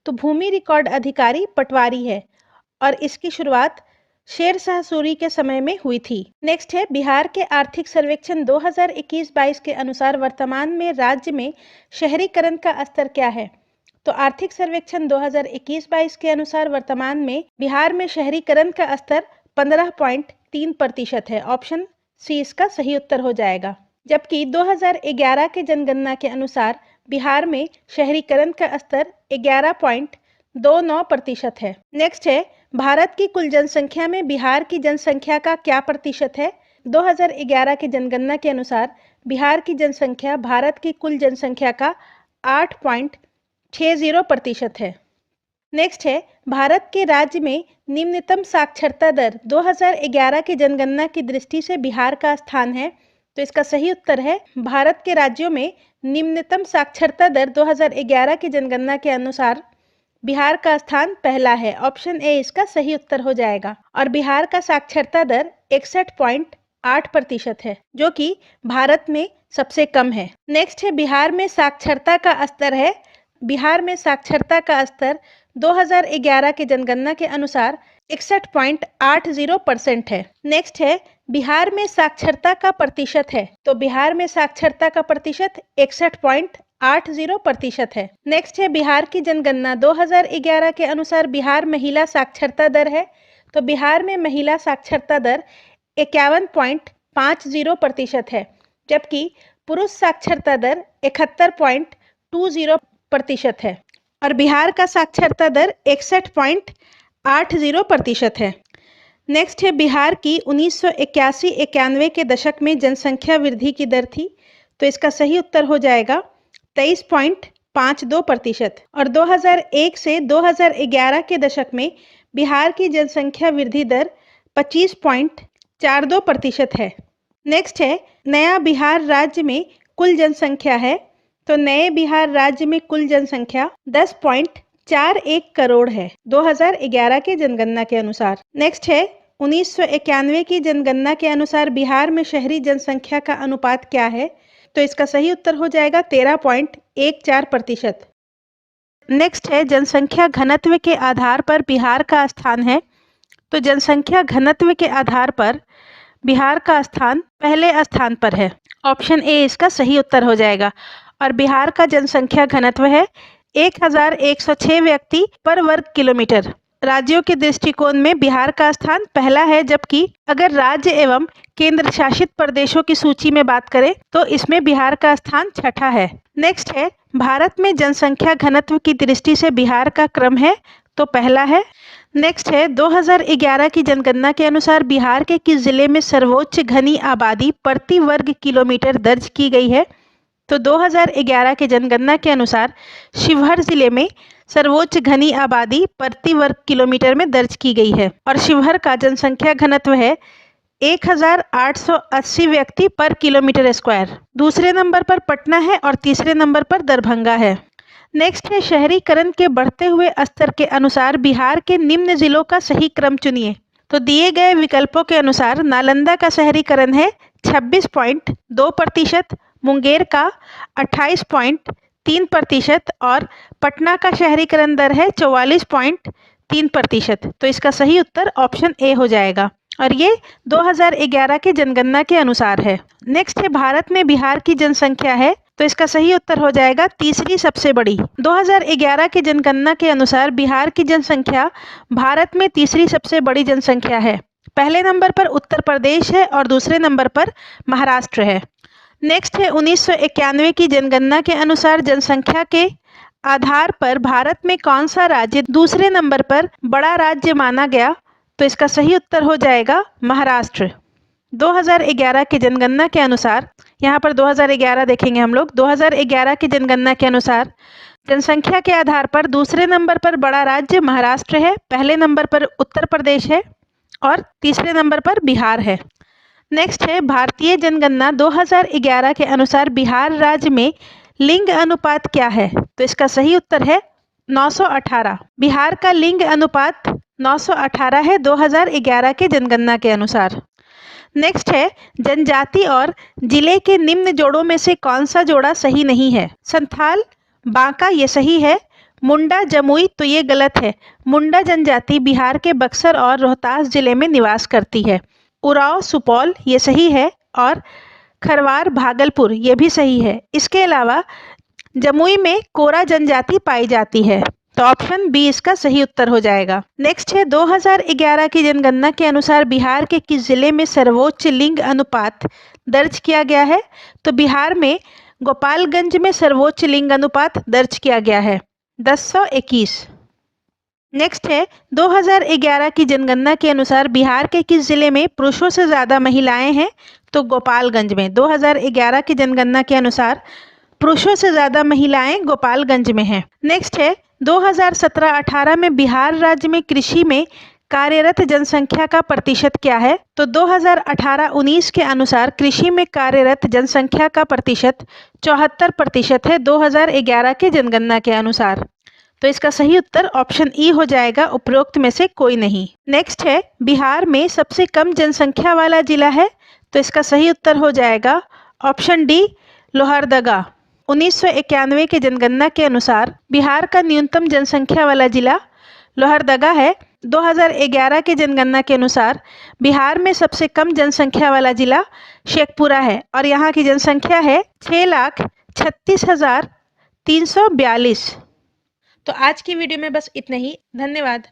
तो भूमि रिकॉर्ड अधिकारी पटवारी है और इसकी शुरुआत शेरशाह सूरी के समय में हुई थी। नेक्स्ट है, बिहार के आर्थिक सर्वेक्षण 2021-22 के अनुसार वर्तमान में राज्य में शहरीकरण का स्तर क्या है? तो आर्थिक सर्वेक्षण 2021-22 के अनुसार वर्तमान में बिहार में शहरीकरण का स्तर 15.3% है। ऑप्शन सी इसका सही उत्तर हो जाएगा। जबकि 2011 के जनगणना के अनुसार बिहार में शहरीकरण का स्तर 11.29% है। नेक्स्ट है, भारत की कुल जनसंख्या में बिहार की जनसंख्या का क्या प्रतिशत है? 2011 के जनगणना के अनुसार बिहार की जनसंख्या भारत की कुल जनसंख्या का 8.60% है। नेक्स्ट है, भारत के राज्य में निम्नतम साक्षरता दर 2011 की जनगणना की दृष्टि से बिहार का स्थान है। तो इसका सही उत्तर है, भारत के राज्यों में निम्नतम साक्षरता दर 2011 की जनगणना के अनुसार बिहार का स्थान पहला है। ऑप्शन ए इसका सही उत्तर हो जाएगा। और बिहार का साक्षरता दर 61.8% है, जो कि भारत में सबसे कम है। नेक्स्ट है, बिहार में साक्षरता का स्तर है। बिहार में साक्षरता का स्तर 2011 के जनगणना के अनुसार 61.80% है। नेक्स्ट है, बिहार में साक्षरता का प्रतिशत है। तो बिहार में साक्षरता का प्रतिशत 61.80% है। नेक्स्ट है, बिहार की जनगणना 2011 के अनुसार बिहार महिला साक्षरता दर है। तो बिहार में महिला साक्षरता दर 51.50% है, जबकि पुरुष साक्षरता दर 71.20% है और बिहार का साक्षरता दर 61.80% है। नेक्स्ट है, बिहार की 1981-91 के दशक में जनसंख्या वृद्धि की दर थी। तो इसका सही उत्तर हो जाएगा 23.52% और 2001 से 2011 के दशक में बिहार की जनसंख्या वृद्धि दर 25.42% है। नेक्स्ट है, नया बिहार राज्य में कुल जनसंख्या है। तो नए बिहार राज्य में कुल जनसंख्या 10.41 करोड़ है 2011 के जनगणना के अनुसार। नेक्स्ट है, 1991 की जनगणना के अनुसार बिहार में शहरी जनसंख्या का अनुपात क्या है? तो इसका सही उत्तर हो जाएगा 13.14%। नेक्स्ट है, जनसंख्या घनत्व के आधार पर बिहार का स्थान है। तो जनसंख्या घनत्व के आधार पर बिहार का स्थान पहले स्थान पर है। ऑप्शन ए इसका सही उत्तर हो जाएगा और बिहार का जनसंख्या घनत्व है 1106 व्यक्ति पर वर्ग किलोमीटर। राज्यों के दृष्टिकोण में बिहार का स्थान पहला है, जबकि अगर राज्य एवं केंद्र शासित प्रदेशों की सूची में बात करें तो इसमें बिहार का स्थान छठा है। नेक्स्ट है, भारत में जनसंख्या घनत्व की दृष्टि से बिहार का क्रम है तो पहला है। नेक्स्ट है, 2011 की जनगणना के अनुसार बिहार के किस जिले में सर्वोच्च घनी आबादी प्रति वर्ग किलोमीटर दर्ज की गई है? तो 2011 के जनगणना के अनुसार शिवहर जिले में सर्वोच्च घनी आबादी प्रति वर्ग किलोमीटर में दर्ज की गई है और शिवहर का जनसंख्या घनत्व है 1880 व्यक्ति पर किलोमीटर स्क्वायर। दूसरे नंबर पर पटना है और तीसरे नंबर पर दरभंगा है। नेक्स्ट है, शहरीकरण के बढ़ते हुए स्तर के अनुसार बिहार के निम्न जिलों का सही क्रम चुनिए। तो दिए गए विकल्पों के अनुसार नालंदा का शहरीकरण है 26.2%, मुंगेर का 28.3% और पटना का शहरीकरण दर है 44.3%। तो इसका सही उत्तर ऑप्शन ए हो जाएगा और ये 2011 के जनगणना के अनुसार है। नेक्स्ट है भारत में बिहार की जनसंख्या है, तो इसका सही उत्तर हो जाएगा तीसरी सबसे बड़ी। 2011 की जनगणना के अनुसार बिहार की जनसंख्या भारत में तीसरी सबसे बड़ी जनसंख्या है। पहले नंबर पर उत्तर प्रदेश है और दूसरे नंबर पर महाराष्ट्र है। नेक्स्ट है 1991 की जनगणना के अनुसार जनसंख्या के आधार पर भारत में कौन सा राज्य दूसरे नंबर पर बड़ा राज्य माना गया, तो इसका सही उत्तर हो जाएगा महाराष्ट्र। 2011 की जनगणना के अनुसार, यहाँ पर 2011 देखेंगे हम लोग। 2011 की जनगणना के अनुसार जनसंख्या के आधार पर दूसरे नंबर पर बड़ा राज्य महाराष्ट्र है, पहले नंबर पर उत्तर प्रदेश है और तीसरे नंबर पर बिहार है। नेक्स्ट है भारतीय जनगणना 2011 के अनुसार बिहार राज्य में लिंग अनुपात क्या है, तो इसका सही उत्तर है 918। बिहार का लिंग अनुपात 918 है 2011 के जनगणना के अनुसार। नेक्स्ट है जनजाति और जिले के निम्न जोड़ों में से कौन सा जोड़ा सही नहीं है। संथाल बांका ये सही है, मुंडा जमुई तो ये गलत है। मुंडा जनजाति बिहार के बक्सर और रोहतास जिले में निवास करती है। उराव सुपौल ये सही है और खरवार भागलपुर ये भी सही है। इसके अलावा जमुई में कोरा जनजाति पाई जाती है, तो ऑप्शन बी इसका सही उत्तर हो जाएगा। नेक्स्ट है 2011 की जनगणना के अनुसार बिहार के किस जिले में सर्वोच्च लिंग अनुपात दर्ज किया गया है, तो बिहार में गोपालगंज में सर्वोच्च लिंग अनुपात दर्ज किया गया है 1021। नेक्स्ट है 2011 की जनगणना के अनुसार बिहार के किस जिले में पुरुषों से ज़्यादा महिलाएं हैं, तो गोपालगंज में। 2011 की जनगणना के अनुसार पुरुषों से ज़्यादा महिलाएं गोपालगंज में हैं। नेक्स्ट है 2017-18 में बिहार राज्य में कृषि में कार्यरत जनसंख्या का प्रतिशत क्या है, तो 2018-19 के अनुसार कृषि में कार्यरत जनसंख्या का प्रतिशत 74% है 2011 के जनगणना के अनुसार। तो इसका सही उत्तर ऑप्शन ई हो जाएगा, उपरोक्त में से कोई नहीं। नेक्स्ट है बिहार में सबसे कम जनसंख्या वाला जिला है, तो इसका सही उत्तर हो जाएगा ऑप्शन डी लोहरदगा। 1991 के जनगणना के अनुसार बिहार का न्यूनतम जनसंख्या वाला जिला लोहरदगा है। 2011 के जनगणना के अनुसार बिहार में सबसे कम जनसंख्या वाला जिला शेखपुरा है और यहाँ की जनसंख्या है 6,36,342। तो आज की वीडियो में बस इतना ही। धन्यवाद।